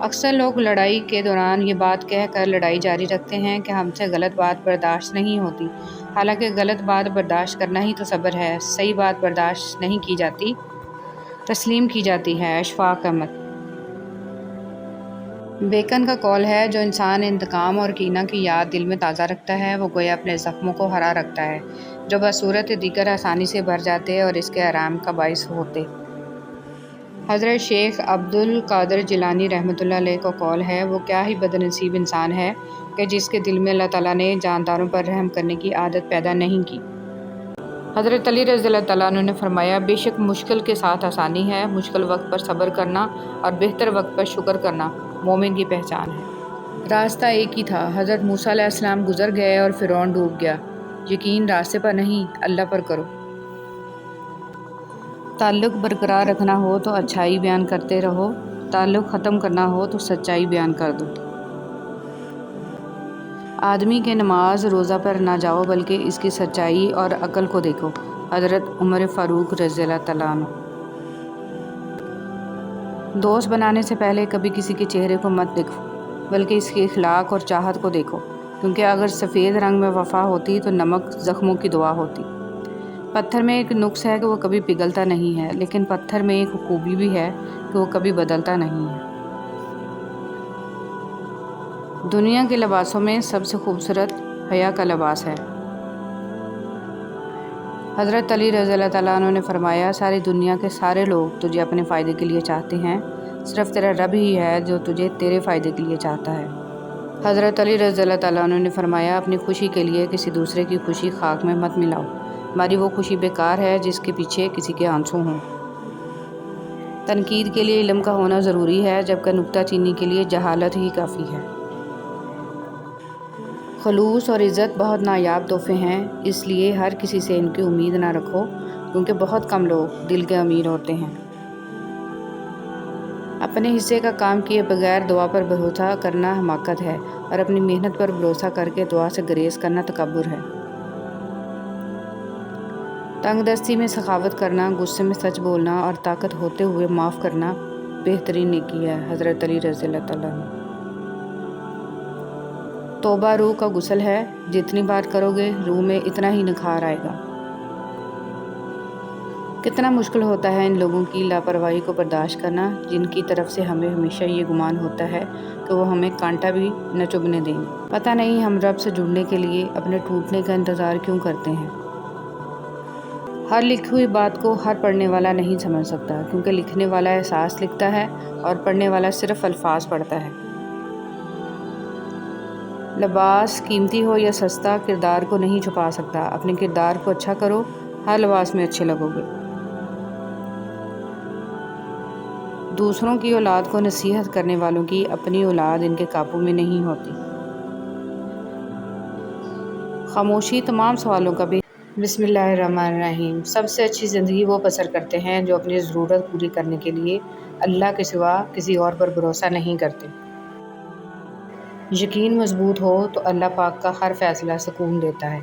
اکثر لوگ لڑائی کے دوران یہ بات کہہ کر لڑائی جاری رکھتے ہیں کہ ہم سے غلط بات برداشت نہیں ہوتی، حالانکہ غلط بات برداشت کرنا ہی تو صبر ہے۔ صحیح بات برداشت نہیں کی جاتی، تسلیم کی جاتی ہے۔ اشفاق احمد۔ بیکن کا قول ہے، جو انسان انتقام اور کینہ کی یاد دل میں تازہ رکھتا ہے وہ گویا اپنے زخموں کو ہرا رکھتا ہے جو بصورت دیگر آسانی سے بھر جاتے اور اس کے آرام کا باعث ہوتے۔ حضرت شیخ عبد القادر جیلانی رحمۃ اللہ علیہ کا قول ہے، وہ کیا ہی بد نصیب انسان ہے کہ جس کے دل میں اللہ تعالیٰ نے جانداروں پر رحم کرنے کی عادت پیدا نہیں کی۔ حضرت علی رضی اللہ تعالیٰ عنہ نے فرمایا، بے شک مشکل کے ساتھ آسانی ہے، مشکل وقت پر صبر کرنا اور بہتر وقت پر شکر کرنا مومن کی پہچان ہے۔ راستہ ایک ہی تھا، حضرت موسیٰ علیہ السلام گزر گئے اور فرعون ڈوب گیا۔ یقین راستے پر نہیں، اللہ پر کرو۔ تعلق برقرار رکھنا ہو تو اچھائی بیان کرتے رہو، تعلق ختم کرنا ہو تو سچائی بیان کر دو۔ آدمی کے نماز روزہ پر نہ جاؤ بلکہ اس کی سچائی اور عقل کو دیکھو۔ حضرت عمر فاروق رضی اللہ تعالیٰ عنہ۔ دوست بنانے سے پہلے کبھی کسی کے چہرے کو مت دیکھو بلکہ اس کے اخلاق اور چاہت کو دیکھو، کیونکہ اگر سفید رنگ میں وفا ہوتی تو نمک زخموں کی دوا ہوتی۔ پتھر میں ایک نقص ہے کہ وہ کبھی پگھلتا نہیں ہے، لیکن پتھر میں ایک خوبی بھی ہے کہ وہ کبھی بدلتا نہیں ہے۔ دنیا کے لباسوں میں سب سے خوبصورت حیا کا لباس ہے۔ حضرت علی رضی اللہ تعالیٰ عنہ نے فرمایا، ساری دنیا کے سارے لوگ تجھے اپنے فائدے کے لیے چاہتے ہیں، صرف تیرا رب ہی ہے جو تجھے تیرے فائدے کے لیے چاہتا ہے۔ حضرت علی رضی اللہ تعالیٰ عنہ نے فرمایا، اپنی خوشی کے لیے کسی دوسرے کی خوشی خاک میں مت ملاؤ، ہماری وہ خوشی بیکار ہے جس کے پیچھے کسی کے آنسو ہوں۔ تنقید کے لیے علم کا ہونا ضروری ہے، جبکہ نکتہ چینی کے لیے جہالت ہی کافی ہے۔ خلوص اور عزت بہت نایاب تحفے ہیں، اس لیے ہر کسی سے ان کی امید نہ رکھو، کیونکہ بہت کم لوگ دل کے امیر ہوتے ہیں۔ اپنے حصے کا کام کیے بغیر دعا پر بھروسہ کرنا حماقت ہے، اور اپنی محنت پر بھروسہ کر کے دعا سے گریز کرنا تکبر ہے۔ تنگ دستی میں سخاوت کرنا، غصے میں سچ بولنا اور طاقت ہوتے ہوئے معاف کرنا بہترین نیکی ہے۔ حضرت علی رضی اللہ تعالیٰ عنہ۔ توبہ روح کا غسل ہے، جتنی بار کرو گے روح میں اتنا ہی نکھار آئے گا۔ کتنا مشکل ہوتا ہے ان لوگوں کی لاپرواہی کو برداشت کرنا، جن کی طرف سے ہمیں ہمیشہ یہ گمان ہوتا ہے کہ وہ ہمیں کانٹا بھی نہ چبھنے دیں گے۔ پتہ نہیں ہم رب سے جڑنے کے لیے اپنے ٹوٹنے کا انتظار کیوں کرتے ہیں۔ ہر لکھی ہوئی بات کو ہر پڑھنے والا نہیں سمجھ سکتا، کیونکہ لکھنے والا احساس لکھتا ہے اور پڑھنے والا صرف الفاظ پڑھتا ہے۔ لباس قیمتی ہو یا سستا کردار کو نہیں چھپا سکتا۔ اپنے کردار کو اچھا کرو، ہر لباس میں اچھے لگو گے۔ دوسروں کی اولاد کو نصیحت کرنے والوں کی اپنی اولاد ان کے قابو میں نہیں ہوتی۔ خاموشی تمام سوالوں کا بھی۔ بسم اللہ الرحمن الرحیم۔ سب سے اچھی زندگی وہ بسر کرتے ہیں جو اپنی ضرورت پوری کرنے کے لیے اللہ کے سوا کسی اور پر بھروسہ نہیں کرتے۔ یقین مضبوط ہو تو اللہ پاک کا ہر فیصلہ سکون دیتا ہے۔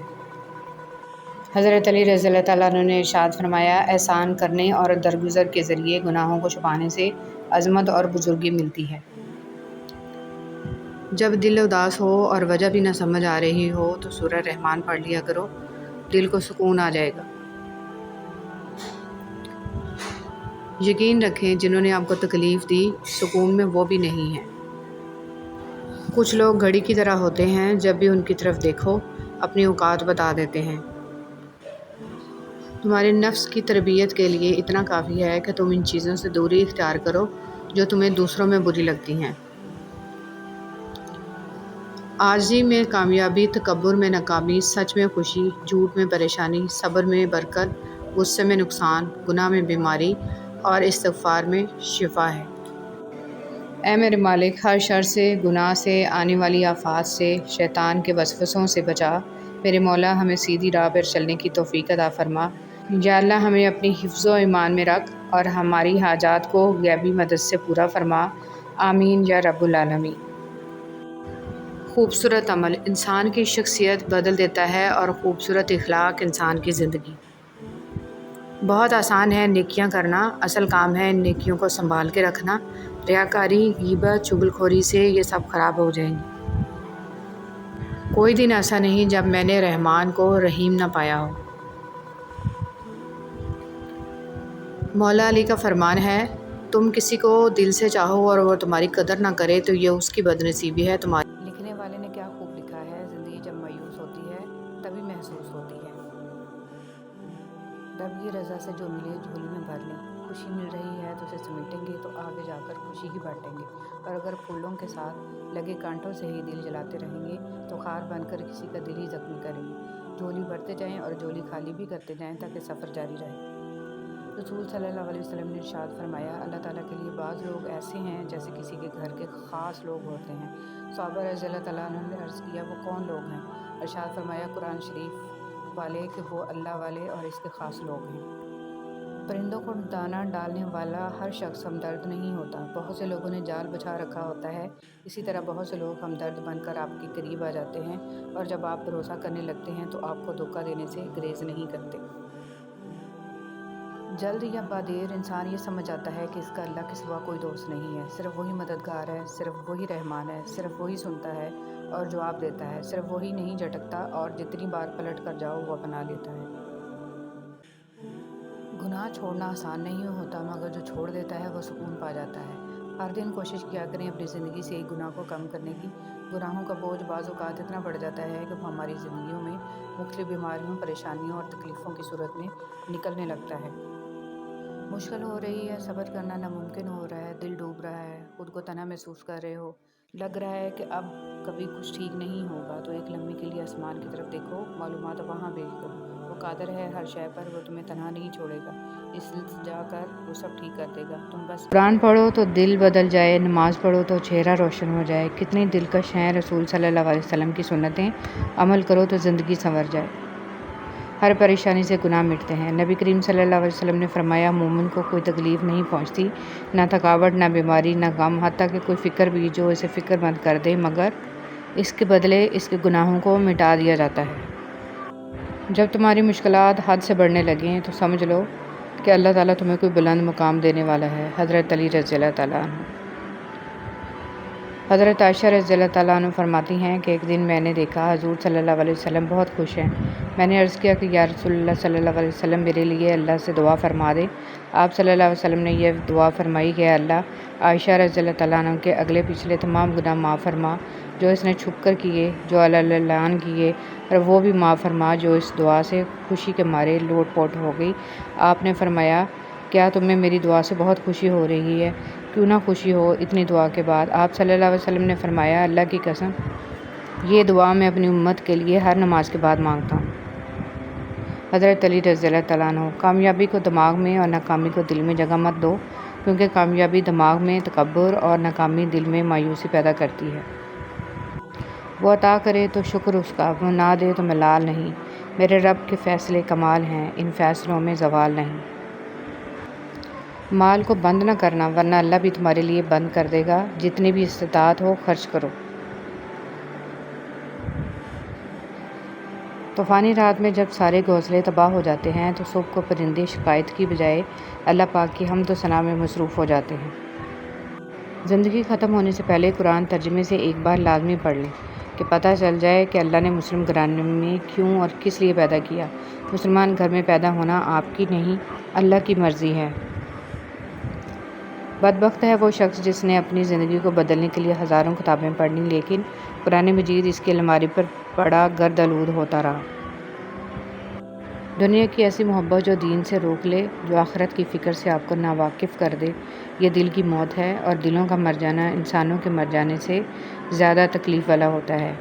حضرت علی رضی اللہ تعالیٰ عنہ نے ارشاد فرمایا، احسان کرنے اور درگزر کے ذریعے گناہوں کو چھپانے سے عظمت اور بزرگی ملتی ہے۔ جب دل اداس ہو اور وجہ بھی نہ سمجھ آ رہی ہو تو سورہ رحمان پڑھ لیا کرو، دل کو سکون آ جائے گا۔ یقین رکھیں جنہوں نے آپ کو تکلیف دی، سکون میں وہ بھی نہیں ہیں۔ کچھ لوگ گھڑی کی طرح ہوتے ہیں، جب بھی ان کی طرف دیکھو اپنی اوقات بتا دیتے ہیں۔ تمہارے نفس کی تربیت کے لیے اتنا کافی ہے کہ تم ان چیزوں سے دوری اختیار کرو جو تمہیں دوسروں میں بری لگتی ہیں۔ عاجزی میں کامیابی، تکبر میں ناکامی، سچ میں خوشی، جھوٹ میں پریشانی، صبر میں برکت، غصے میں نقصان، گناہ میں بیماری اور استغفار میں شفا ہے۔ اے میرے مالک، ہر شر سے، گناہ سے، آنے والی آفات سے، شیطان کے وسوسوں سے بچا۔ میرے مولا، ہمیں سیدھی راہ پر چلنے کی توفیق عطا فرما۔ یا اللہ، ہمیں اپنی حفظ و ایمان میں رکھ اور ہماری حاجات کو غیبی مدد سے پورا فرما۔ آمین یا رب العالمین۔ خوبصورت عمل انسان کی شخصیت بدل دیتا ہے اور خوبصورت اخلاق انسان کی زندگی۔ بہت آسان ہے نیکیاں کرنا، اصل کام ہے ان نیکیوں کو سنبھال کے رکھنا۔ ریاکاری، غیبت، چغلخوری سے یہ سب خراب ہو جائیں گے۔ کوئی دن ایسا نہیں جب میں نے رحمان کو رحیم نہ پایا ہو۔ مولا علی کا فرمان ہے، تم کسی کو دل سے چاہو اور وہ تمہاری قدر نہ کرے تو یہ اس کی بدنصیبی ہے تمہاری۔ لکھنے والے نے کیا خوب لکھا ہے، زندگی جب مایوس ہوتی ہے تبھی محسوس ہوتی ہے۔ رب کی رضا سے جو ملے جھولی میں بھر لیں۔ خوشی مل رہی ہے تو اسے سمیٹیں گے تو آگے جا کر خوشی ہی بانٹیں گے، اور اگر پھولوں کے ساتھ لگے کانٹوں سے ہی دل جلاتے رہیں گے تو خار بن کر کسی کا دل ہی زخمی کریں گے۔ جھولی بھرتے جائیں اور جھولی خالی بھی کرتے جائیں تاکہ سفر جاری رہے۔ رسول صلی اللہ علیہ وسلم نے ارشاد فرمایا، اللہ تعالیٰ کے لیے بعض لوگ ایسے ہیں جیسے کسی کے گھر کے خاص لوگ ہوتے ہیں۔ صحابہ رضی اللہ تعالیٰ عنہ نے عرض کیا، وہ کون لوگ ہیں؟ ارشاد فرمایا، قرآن شریف والے کہ وہ اللہ والے اور اس کے خاص لوگ ہیں۔ پرندوں کو دانہ ڈالنے والا ہر شخص ہمدرد نہیں ہوتا۔ بہت سے لوگوں نے جال بچھا رکھا ہوتا ہے، اسی طرح بہت سے لوگ ہمدرد بن کر آپ کے قریب آ جاتے ہیں، اور جب آپ بھروسہ کرنے لگتے ہیں تو آپ کو دھوکہ دینے سے گریز نہیں کرتے۔ جلد یا بعدیر انسان یہ سمجھ جاتا ہے کہ اس کا اللہ کے سوا کوئی دوست نہیں ہے، صرف وہی مددگار ہے، صرف وہی رحمان ہے، صرف وہی سنتا ہے اور جواب دیتا ہے، صرف وہی نہیں جھٹکتا اور جتنی بار پلٹ کر جاؤ وہ اپنا لیتا ہے۔ گناہ چھوڑنا آسان نہیں ہوتا، مگر جو چھوڑ دیتا ہے وہ سکون پا جاتا ہے۔ ہر دن کوشش کیا کریں اپنی زندگی سے ایک گناہ کو کم کرنے کی۔ گناہوں کا بوجھ بعض اوقات اتنا بڑھ جاتا ہے کہ وہ ہماری زندگیوں میں مختلف بیماریوں، پریشانیوں اور تکلیفوں کی صورت میں نکلنے لگتا ہے۔ مشکل ہو رہی ہے، صبر کرنا ناممکن ہو رہا ہے، دل ڈوب رہا ہے، خود کو تنہا محسوس کر رہے ہو، لگ رہا ہے کہ اب کبھی کچھ ٹھیک نہیں ہوگا، تو ایک لمحے کے لیے آسمان کی طرف دیکھو، معلومات وہاں بھیج دو۔ وہ قادر ہے ہر شے پر، وہ تمہیں تنہا نہیں چھوڑے گا، اس جا کر وہ سب ٹھیک کر دے گا، تم بس قرآن پڑھو تو دل بدل جائے، نماز پڑھو تو چہرہ روشن ہو جائے۔ کتنی دلکش ہیں رسول صلی اللہ علیہ وسلم کی سنتیں، عمل کرو تو زندگی سنور جائے۔ ہر پریشانی سے گناہ مٹتے ہیں۔ نبی کریم صلی اللہ علیہ وسلم نے فرمایا، مومن کو کوئی تکلیف نہیں پہنچتی، نہ تھکاوٹ، نہ بیماری، نہ غم، حتیٰ کہ کوئی فکر بھی جو اسے فکر مند کر دے، مگر اس کے بدلے اس کے گناہوں کو مٹا دیا جاتا ہے۔ جب تمہاری مشکلات حد سے بڑھنے لگیں تو سمجھ لو کہ اللہ تعالیٰ تمہیں کوئی بلند مقام دینے والا ہے۔ حضرت علی رضی اللہ تعالیٰ عنہ۔ حضرت عائشہ رضی اللہ تعالیٰ عنہ فرماتی ہیں کہ ایک دن میں نے دیکھا حضور صلی اللہ علیہ وسلم بہت خوش ہیں۔ میں نے عرض کیا کہ یا رسول اللہ صلی اللہ علیہ وسلم میرے لیے اللہ سے دعا فرما دے۔ آپ صلی اللہ علیہ وسلم نے یہ دعا فرمائی کہ اللہ عائشہ رضی اللہ تعالیٰ عنہ کے اگلے پچھلے تمام گناہ معاف فرما جو اس نے چھپ کر کیے، جو اعلان کیے، اور وہ بھی معاف فرما جو اس دعا سے خوشی کے مارے لوٹ پوٹ ہو گئی۔ آپ نے فرمایا کیا تمہیں میری دعا سے بہت خوشی ہو رہی ہے؟ کیوں نہ خوشی ہو اتنی دعا کے بعد؟ آپ صلی اللہ علیہ وسلم نے فرمایا اللہ کی قسم یہ دعا میں اپنی امت کے لیے ہر نماز کے بعد مانگتا ہوں۔ حضرت علی رضی اللہ تعالیٰ عنہ کامیابی کو دماغ میں اور ناکامی کو دل میں جگہ مت دو، کیونکہ کامیابی دماغ میں تکبر اور ناکامی دل میں مایوسی پیدا کرتی ہے۔ وہ عطا کرے تو شکر اس کا، وہ نہ دے تو ملال نہیں۔ میرے رب کے فیصلے کمال ہیں، ان فیصلوں میں زوال نہیں۔ مال کو بند نہ کرنا ورنہ اللہ بھی تمہارے لیے بند کر دے گا۔ جتنی بھی استطاعت ہو خرچ کرو۔ طوفانی رات میں جب سارے گھونسلے تباہ ہو جاتے ہیں تو صبح کو پرندے شکایت کی بجائے اللہ پاک کی حمد و ثنا میں مصروف ہو جاتے ہیں۔ زندگی ختم ہونے سے پہلے قرآن ترجمے سے ایک بار لازمی پڑھ لیں کہ پتہ چل جائے کہ اللہ نے مسلم گھرانے میں کیوں اور کس لیے پیدا کیا۔ مسلمان گھر میں پیدا ہونا آپ کی نہیں، اللہ کی مرضی ہے۔ بدبخت ہے وہ شخص جس نے اپنی زندگی کو بدلنے کے لیے ہزاروں کتابیں پڑھ لیں لیکن قرآن مجید اس کی الماری پر پڑا گرد آلود ہوتا رہا۔ دنیا کی ایسی محبت جو دین سے روک لے، جو آخرت کی فکر سے آپ کو ناواقف کر دے، یہ دل کی موت ہے، اور دلوں کا مر جانا انسانوں کے مر جانے سے زیادہ تکلیف والا ہوتا ہے۔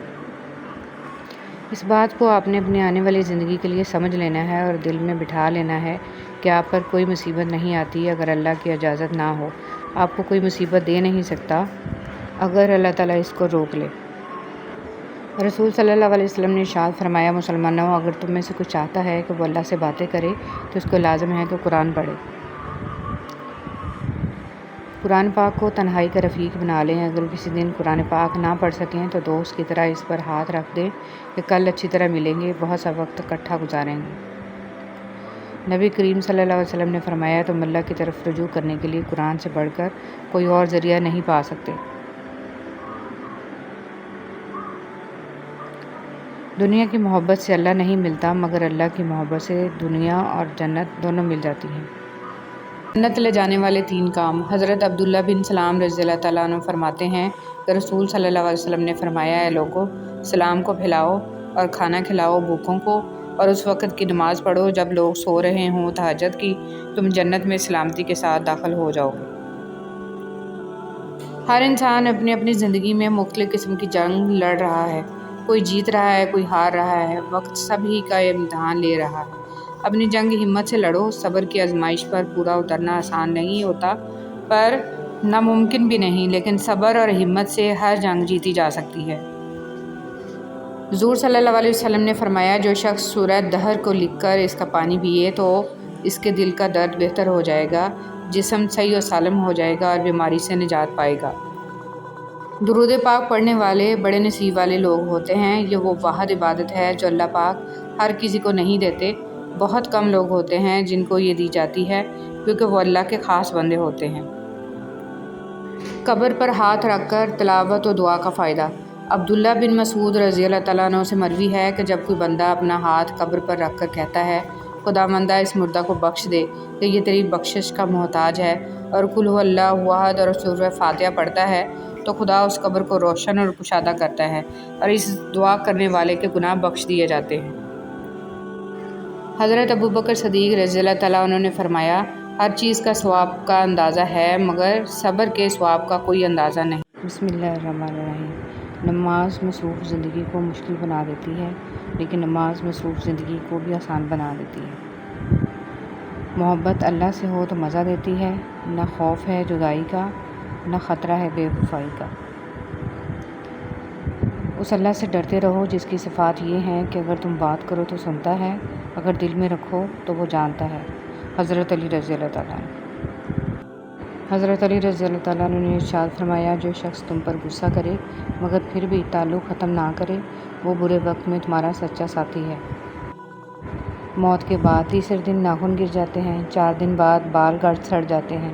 اس بات کو آپ نے اپنی آنے والی زندگی کے لیے سمجھ لینا ہے اور دل میں بٹھا لینا ہے کہ آپ پر کوئی مصیبت نہیں آتی اگر اللہ کی اجازت نہ ہو۔ آپ کو کوئی مصیبت دے نہیں سکتا اگر اللہ تعالیٰ اس کو روک لے۔ رسول صلی اللہ علیہ وسلم نے ارشاد فرمایا مسلمانوں اگر تم میں سے کوئی چاہتا ہے کہ وہ اللہ سے باتیں کرے تو اس کو لازم ہے کہ قرآن پڑھے۔ قرآن پاک کو تنہائی کا رفیق بنا لیں۔ اگر کسی دن قرآن پاک نہ پڑھ سکیں تو دوست کی طرح اس پر ہاتھ رکھ دیں کہ کل اچھی طرح ملیں گے، بہت سا وقت اکٹھا گزاریں گے۔ نبی کریم صلی اللہ علیہ وسلم نے فرمایا تم اللہ کی طرف رجوع کرنے کے لیے قرآن سے بڑھ کر کوئی اور ذریعہ نہیں پا سکتے۔ دنیا کی محبت سے اللہ نہیں ملتا مگر اللہ کی محبت سے دنیا اور جنت دونوں مل جاتی ہیں۔ جنت لے جانے والے 3 کام۔ حضرت عبداللہ بن سلام رضی اللہ تعالیٰ عنہ فرماتے ہیں کہ رسول صلی اللہ علیہ وسلم نے فرمایا اے لوگو سلام کو پھیلاؤ اور کھانا کھلاؤ بھوکوں کو، اور اس وقت کی نماز پڑھو جب لوگ سو رہے ہوں تہجد کی، تم جنت میں سلامتی کے ساتھ داخل ہو جاؤ گے۔ ہر انسان اپنی اپنی زندگی میں مختلف قسم کی جنگ لڑ رہا ہے، کوئی جیت رہا ہے کوئی ہار رہا ہے، وقت سب ہی کا امتحان لے رہا ہے۔ اپنی جنگ ہمت سے لڑو۔ صبر کی آزمائش پر پورا اترنا آسان نہیں ہوتا پر ناممکن بھی نہیں، لیکن صبر اور ہمت سے ہر جنگ جیتی جا سکتی ہے۔ حضور صلی اللہ علیہ وسلم نے فرمایا جو شخص سورہ دہر کو لکھ کر اس کا پانی پیے تو اس کے دل کا درد بہتر ہو جائے گا، جسم صحیح و سالم ہو جائے گا اور بیماری سے نجات پائے گا۔ درود پاک پڑھنے والے بڑے نصیب والے لوگ ہوتے ہیں۔ یہ وہ واحد عبادت ہے جو اللہ پاک ہر کسی کو نہیں دیتے۔ بہت کم لوگ ہوتے ہیں جن کو یہ دی جاتی ہے کیونکہ وہ اللہ کے خاص بندے ہوتے ہیں۔ قبر پر ہاتھ رکھ کر تلاوت و دعا کا فائدہ۔ عبداللہ بن مسعود رضی اللہ تعالیٰ عنہ سے مروی ہے کہ جب کوئی بندہ اپنا ہاتھ قبر پر رکھ کر کہتا ہے خداوندہ اس مردہ کو بخش دے کہ یہ تیری بخشش کا محتاج ہے، اور قل هو اللہ احد اور سورہ فاتحہ پڑھتا ہے تو خدا اس قبر کو روشن اور کشادہ کرتا ہے اور اس دعا کرنے والے کے گناہ بخش دیے جاتے ہیں۔ حضرت ابوبکر صدیق رضی اللہ تعالیٰ عنہ نے فرمایا ہر چیز کا ثواب کا اندازہ ہے مگر صبر کے ثواب کا کوئی اندازہ نہیں۔ بسم اللہ الرحمن الرحیم۔ نماز مصروف زندگی کو مشکل بنا دیتی ہے لیکن نماز مصروف زندگی کو بھی آسان بنا دیتی ہے۔ محبت اللہ سے ہو تو مزہ دیتی ہے، نہ خوف ہے جدائی کا، نہ خطرہ ہے بے وفائی کا۔ اس اللہ سے ڈرتے رہو جس کی صفات یہ ہیں کہ اگر تم بات کرو تو سنتا ہے، اگر دل میں رکھو تو وہ جانتا ہے۔ حضرت علی رضی اللہ تعالیٰ عنہ۔ حضرت علی رضی اللہ تعالیٰ عنہ نے ارشاد فرمایا جو شخص تم پر غصہ کرے مگر پھر بھی تعلق ختم نہ کرے وہ برے وقت میں تمہارا سچا ساتھی ہے۔ موت کے بعد تیسرے دن ناخن گر جاتے ہیں، 4 دن بعد بال گھٹ سڑ جاتے ہیں،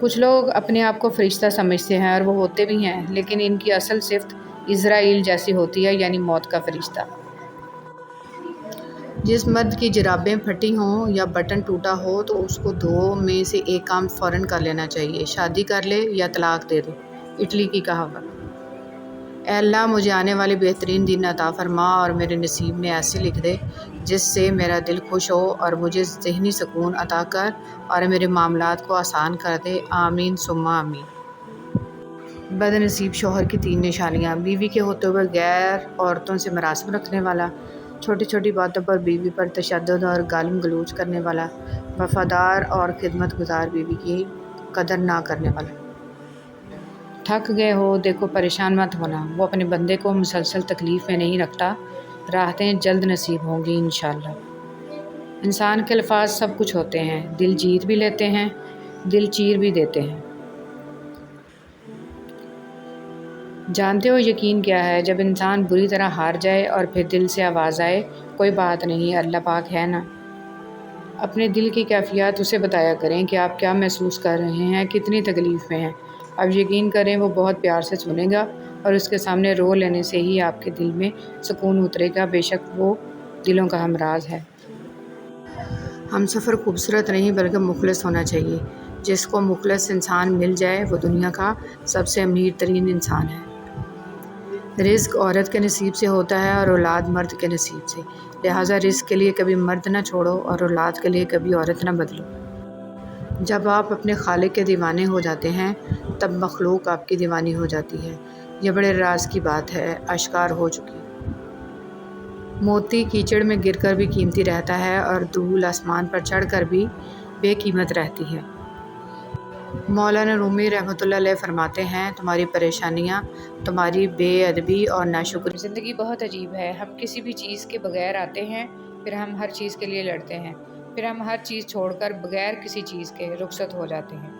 کچھ لوگ اپنے آپ کو فرشتہ سمجھتے ہیں اور وہ ہوتے بھی ہیں، لیکن ان کی اصل صفت اسرائیل جیسی ہوتی ہے، یعنی موت کا فرشتہ۔ جس مرد کی جرابیں پھٹی ہوں یا بٹن ٹوٹا ہو تو اس کو دو میں سے ایک کام فوراً کر لینا چاہیے: شادی کر لے یا طلاق دے دے۔ اٹلی کی کہاوت۔ اے اللہ، مجھے آنے والے بہترین دن عطا فرما اور میرے نصیب میں ایسے لکھ دے جس سے میرا دل خوش ہو، اور مجھے ذہنی سکون عطا کر اور میرے معاملات کو آسان کر دے۔ آمین ثم آمین۔ بد نصیب شوہر کی 3 نشانیاں: بیوی کے ہوتے ہوئے غیر عورتوں سے مراسم رکھنے والا، چھوٹی چھوٹی باتوں پر بیوی پر تشدد اور گالم گلوچ کرنے والا، وفادار اور خدمت گزار بیوی کی قدر نہ کرنے والا۔ تھک گئے ہو؟ دیکھو، پریشان مت ہونا، وہ اپنے بندے کو مسلسل تکلیف میں نہیں رکھتا، راحتیں جلد نصیب ہوں گی انشاءاللہ۔ انسان کے الفاظ سب کچھ ہوتے ہیں، دل جیت بھی لیتے ہیں، دل چیر بھی دیتے ہیں۔ جانتے ہو یقین کیا ہے؟ جب انسان بری طرح ہار جائے اور پھر دل سے آواز آئے، کوئی بات نہیں، اللہ پاک ہے نا۔ اپنے دل کی کیفیات اسے بتایا کریں کہ آپ کیا محسوس کر رہے ہیں، کتنی تکلیف میں ہیں۔ اب یقین کریں وہ بہت پیار سے سنے گا، اور اس کے سامنے رو لینے سے ہی آپ کے دل میں سکون اترے گا، بے شک وہ دلوں کا ہمراز ہے۔ ہمسفر خوبصورت نہیں بلکہ مخلص ہونا چاہیے۔ جس کو مخلص انسان مل جائے وہ دنیا کا سب سے امیر ترین انسان ہے۔ رزق عورت کے نصیب سے ہوتا ہے اور اولاد مرد کے نصیب سے، لہٰذا رزق کے لیے کبھی مرد نہ چھوڑو اور اولاد کے لیے کبھی عورت نہ بدلو۔ جب آپ اپنے خالق کے دیوانے ہو جاتے ہیں تب مخلوق آپ کی دیوانی ہو جاتی ہے۔ یہ بڑے راز کی بات ہے، اشکار ہو چکی۔ موتی کیچڑ میں گر کر بھی قیمتی رہتا ہے اور دھول آسمان پر چڑھ کر بھی بے قیمت رہتی ہے۔ مولانا رومی رحمۃ اللہ علیہ فرماتے ہیں، تمہاری پریشانیاں تمہاری بے ادبی اور ناشکری۔ زندگی بہت عجیب ہے، ہم کسی بھی چیز کے بغیر آتے ہیں، پھر ہم ہر چیز کے لیے لڑتے ہیں، پھر ہم ہر چیز چھوڑ کر بغیر کسی چیز کے رخصت ہو جاتے ہیں۔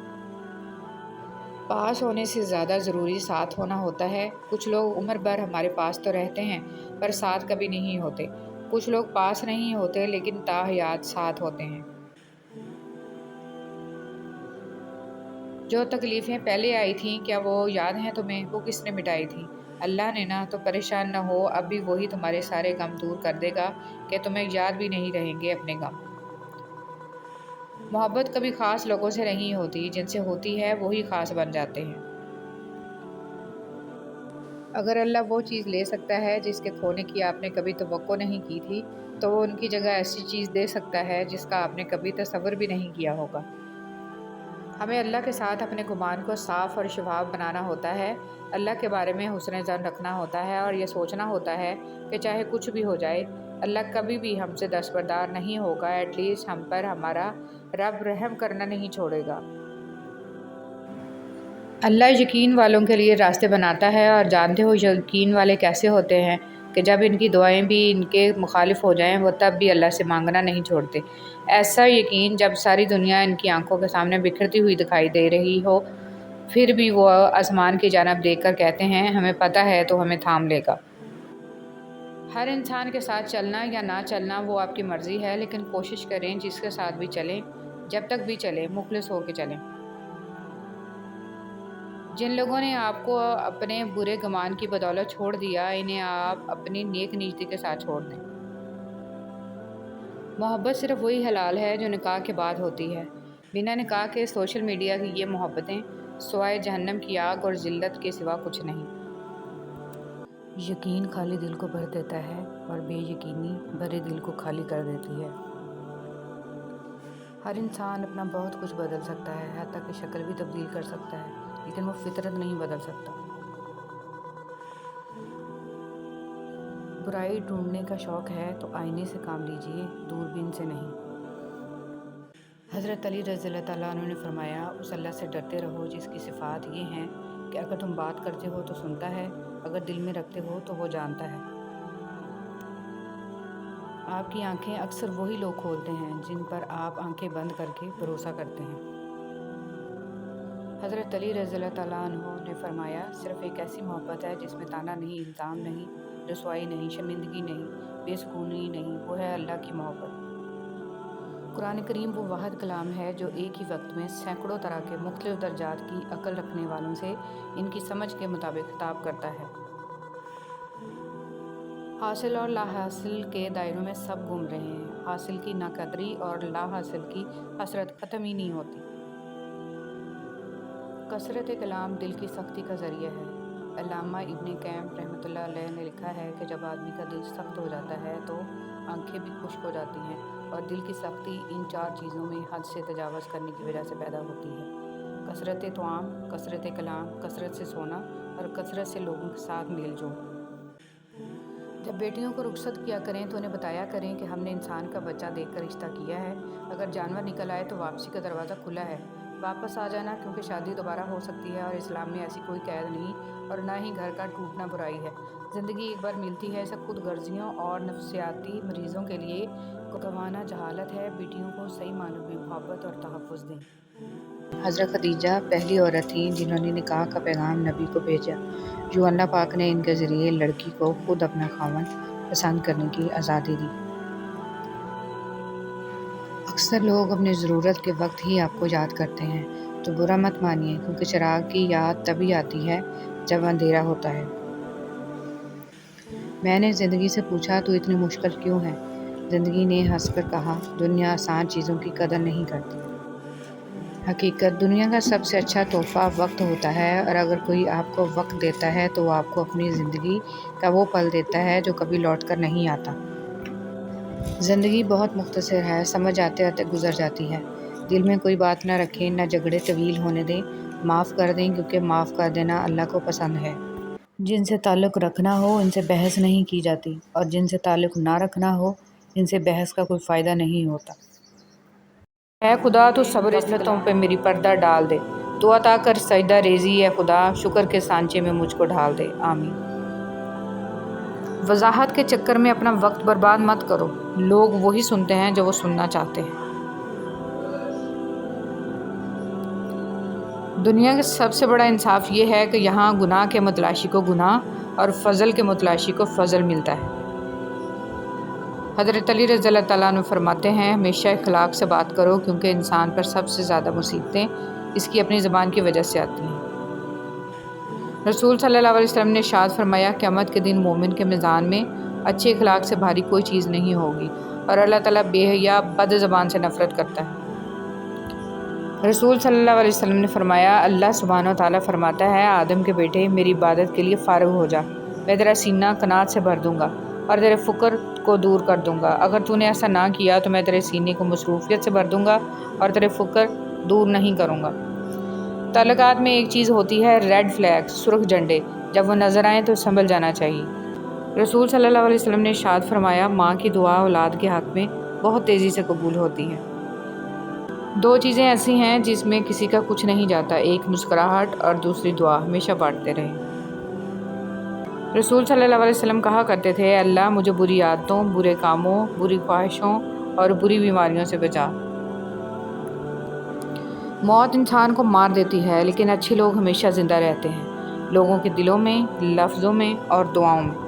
پاس ہونے سے زیادہ ضروری ساتھ ہونا ہوتا ہے۔ کچھ لوگ عمر بھر ہمارے پاس تو رہتے ہیں پر ساتھ کبھی نہیں ہوتے، کچھ لوگ پاس نہیں ہوتے لیکن تاحیات ساتھ ہوتے ہیں۔ جو تکلیفیں پہلے آئی تھیں کیا وہ یاد ہیں تمہیں؟ وہ کس نے مٹائی تھیں؟ اللہ نے نا۔ تو پریشان نہ ہو، اب بھی وہی تمہارے سارے غم دور کر دے گا کہ تمہیں یاد بھی نہیں رہیں گے اپنے غم۔ محبت کبھی خاص لوگوں سے نہیں ہوتی، جن سے ہوتی ہے وہی خاص بن جاتے ہیں۔ اگر اللہ وہ چیز لے سکتا ہے جس کے کھونے کی آپ نے کبھی توقع نہیں کی تھی تو وہ ان کی جگہ ایسی چیز دے سکتا ہے جس کا آپ نے کبھی تصور بھی نہیں کیا ہوگا۔ ہمیں اللہ کے ساتھ اپنے گمان کو صاف اور شفاف بنانا ہوتا ہے، اللہ کے بارے میں حسن ظن رکھنا ہوتا ہے اور یہ سوچنا ہوتا ہے کہ چاہے کچھ بھی ہو جائے اللہ کبھی بھی ہم سے دستبردار نہیں ہوگا، ایٹ لیسٹ ہم پر ہمارا رب رحم کرنا نہیں چھوڑے گا۔ اللہ یقین والوں کے لیے راستے بناتا ہے، اور جانتے ہو یقین والے کیسے ہوتے ہیں کہ جب ان کی دعائیں بھی ان کے مخالف ہو جائیں وہ تب بھی اللہ سے مانگنا نہیں چھوڑتے۔ ایسا یقین جب ساری دنیا ان کی آنکھوں کے سامنے بکھرتی ہوئی دکھائی دے رہی ہو پھر بھی وہ آسمان کی جانب دیکھ کر کہتے ہیں ہمیں پتہ ہے تو ہمیں تھام لے گا۔ ہر انسان کے ساتھ چلنا یا نہ چلنا وہ آپ کی مرضی ہے، لیکن کوشش کریں جس کے ساتھ بھی چلیں، جب تک بھی چلیں مخلص ہو کے چلیں۔ جن لوگوں نے آپ کو اپنے برے گمان کی بدولت چھوڑ دیا انہیں آپ اپنی نیک نیتی کے ساتھ چھوڑ دیں۔ محبت صرف وہی حلال ہے جو نکاح کے بعد ہوتی ہے، بنا نکاح کے سوشل میڈیا کی یہ محبتیں سوائے جہنم کی آگ اور ذلت کے سوا کچھ نہیں۔ یقین خالی دل کو بھر دیتا ہے اور بے یقینی بھرے دل کو خالی کر دیتی ہے۔ ہر انسان اپنا بہت کچھ بدل سکتا ہے، حتیٰ کہ شکل بھی تبدیل کر سکتا ہے، لیکن وہ فطرت نہیں بدل سکتا۔ برائی ڈھونڈنے کا شوق ہے تو آئینے سے کام لیجیے، دوربین سے نہیں۔ حضرت علی رضی اللہ تعالیٰ عنہ نے فرمایا، اس اللہ سے ڈرتے رہو جس کی صفات یہ ہیں کہ اگر تم بات کرتے ہو تو سنتا ہے، اگر دل میں رکھتے ہو تو وہ جانتا ہے۔ آپ کی آنکھیں اکثر وہی لوگ کھولتے ہیں جن پر آپ آنکھیں بند کر کے بھروسہ کرتے ہیں۔ حضرت علی رضی اللہ تعالیٰ عنہ نے فرمایا، صرف ایک ایسی محبت ہے جس میں طعنہ نہیں، الزام نہیں، رسوائی نہیں، شرمندگی نہیں، بے سکونی نہیں، وہ ہے اللہ کی محبت۔ قرآن کریم وہ واحد کلام ہے جو ایک ہی وقت میں سینکڑوں طرح کے مختلف درجات کی عقل رکھنے والوں سے ان کی سمجھ کے مطابق خطاب کرتا ہے۔ حاصل اور لا حاصل کے دائروں میں سب گھوم رہے ہیں۔ حاصل کی ناقدری اور لا حاصل کی حسرت ختم ہی نہیں ہوتی۔ کثرت کلام دل کی سختی کا ذریعہ ہے۔ علامہ ابن قیم رحمۃ اللہ علیہ نے لکھا ہے کہ جب آدمی کا دل سخت ہو جاتا ہے تو آنکھیں بھی خشک ہو جاتی ہیں، اور دل کی سختی ان 4 چیزوں میں حد سے تجاوز کرنے کی وجہ سے پیدا ہوتی ہے: کثرت طعام، کثرت کلام، کثرت سے سونا اور کثرت سے لوگوں کے ساتھ میل جول۔ جب بیٹیوں کو رخصت کیا کریں تو انہیں بتایا کریں کہ ہم نے انسان کا بچہ دیکھ کر رشتہ کیا ہے، اگر جانور نکل آئے تو واپسی کا دروازہ کھلا ہے، واپس آ جانا، کیونکہ شادی دوبارہ ہو سکتی ہے اور اسلام میں ایسی کوئی قید نہیں، اور نہ ہی گھر کا ٹوٹنا برائی ہے۔ زندگی ایک بار ملتی ہے، اسے خود غرضیوں اور نفسیاتی مریضوں کے لیے گنوانا جہالت ہے۔ بیٹیوں کو صحیح معنوں میں محبت اور تحفظ دیں۔ حضرت خدیجہ پہلی عورت تھیں جنہوں نے نکاح کا پیغام نبی کو بھیجا۔ جو اللہ پاک نے ان کے ذریعے لڑکی کو خود اپنا خاوند پسند کرنے کی آزادی دی۔ اکثر لوگ اپنی ضرورت کے وقت ہی آپ کو یاد کرتے ہیں، تو برا مت مانیے، کیونکہ چراغ کی یاد تبھی آتی ہے جب اندھیرا ہوتا ہے۔ میں نے زندگی سے پوچھا تو اتنی مشکل کیوں ہے؟ زندگی نے ہنس کر کہا، دنیا آسان چیزوں کی قدر نہیں کرتی۔ حقیقت، دنیا کا سب سے اچھا تحفہ وقت ہوتا ہے، اور اگر کوئی آپ کو وقت دیتا ہے تو وہ آپ کو اپنی زندگی کا وہ پل دیتا ہے جو کبھی لوٹ کر نہیں آتا۔ زندگی بہت مختصر ہے، سمجھ آتے آتے گزر جاتی ہے۔ دل میں کوئی بات نہ رکھیں، نہ جھگڑے طویل ہونے دیں، معاف کر دیں، کیونکہ معاف کر دینا اللہ کو پسند ہے۔ جن سے تعلق رکھنا ہو ان سے بحث نہیں کی جاتی، اور جن سے تعلق نہ رکھنا ہو ان سے بحث کا کوئی فائدہ نہیں ہوتا۔ اے خدا، تو صبر غفلتوں پہ میری پردہ ڈال دے، تو عطا کر سجدہ ریزی، اے خدا شکر کے سانچے میں مجھ کو ڈھال دے، آمین۔ وضاحت کے چکر میں اپنا وقت برباد مت کرو، لوگ وہی سنتے ہیں جو وہ سننا چاہتے ہیں۔ دنیا کا سب سے بڑا انصاف یہ ہے کہ یہاں گناہ کے متلاشی کو گناہ اور فضل کے متلاشی کو فضل ملتا ہے۔ حضرت علی رضی اللہ تعالیٰ عنہ فرماتے ہیں، ہمیشہ اخلاق سے بات کرو، کیونکہ انسان پر سب سے زیادہ مصیبتیں اس کی اپنی زبان کی وجہ سے آتی ہیں۔ رسول صلی اللہ علیہ وسلم نے ارشاد فرمایا، قیامت کے دن مومن کے میزان میں اچھے اخلاق سے بھاری کوئی چیز نہیں ہوگی، اور اللہ تعالیٰ بے حیا بد زبان سے نفرت کرتا ہے۔ رسول صلی اللہ علیہ وسلم نے فرمایا، اللہ سبحانہ و تعالیٰ فرماتا ہے، آدم کے بیٹے میری عبادت کے لیے فارغ ہو جا، میں تیرا سینہ قناعت سے بھر دوں گا اور تیرے فقر کو دور کر دوں گا۔ اگر تو نے ایسا نہ کیا تو میں تیرے سینے کو مصروفیت سے بھر دوں گا اور تیرے فقر دور نہیں کروں گا۔ تعلقات میں ایک چیز ہوتی ہے ریڈ فلیگ، سرخ جھنڈے، جب وہ نظر آئیں تو سنبھل جانا چاہیے۔ رسول صلی اللہ علیہ وسلم نے ارشاد فرمایا، ماں کی دعا اولاد کے حق میں بہت تیزی سے قبول ہوتی ہے۔ 2 چیزیں ایسی ہیں جس میں کسی کا کچھ نہیں جاتا، ایک مسکراہٹ اور دوسری دعا، ہمیشہ بانٹتے رہیں۔ رسول صلی اللہ علیہ وسلم کہا کرتے تھے، اے اللہ مجھے بری عادتوں، برے کاموں، بری خواہشوں اور بری بیماریوں سے بچا۔ موت انسان کو مار دیتی ہے، لیکن اچھے لوگ ہمیشہ زندہ رہتے ہیں، لوگوں کے دلوں میں، لفظوں میں اور دعاؤں میں۔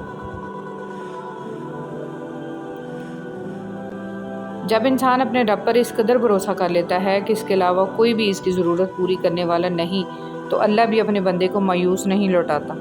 جب انسان اپنے رب پر اس قدر بھروسہ کر لیتا ہے کہ اس کے علاوہ کوئی بھی اس کی ضرورت پوری کرنے والا نہیں، تو اللہ بھی اپنے بندے کو مایوس نہیں لوٹاتا۔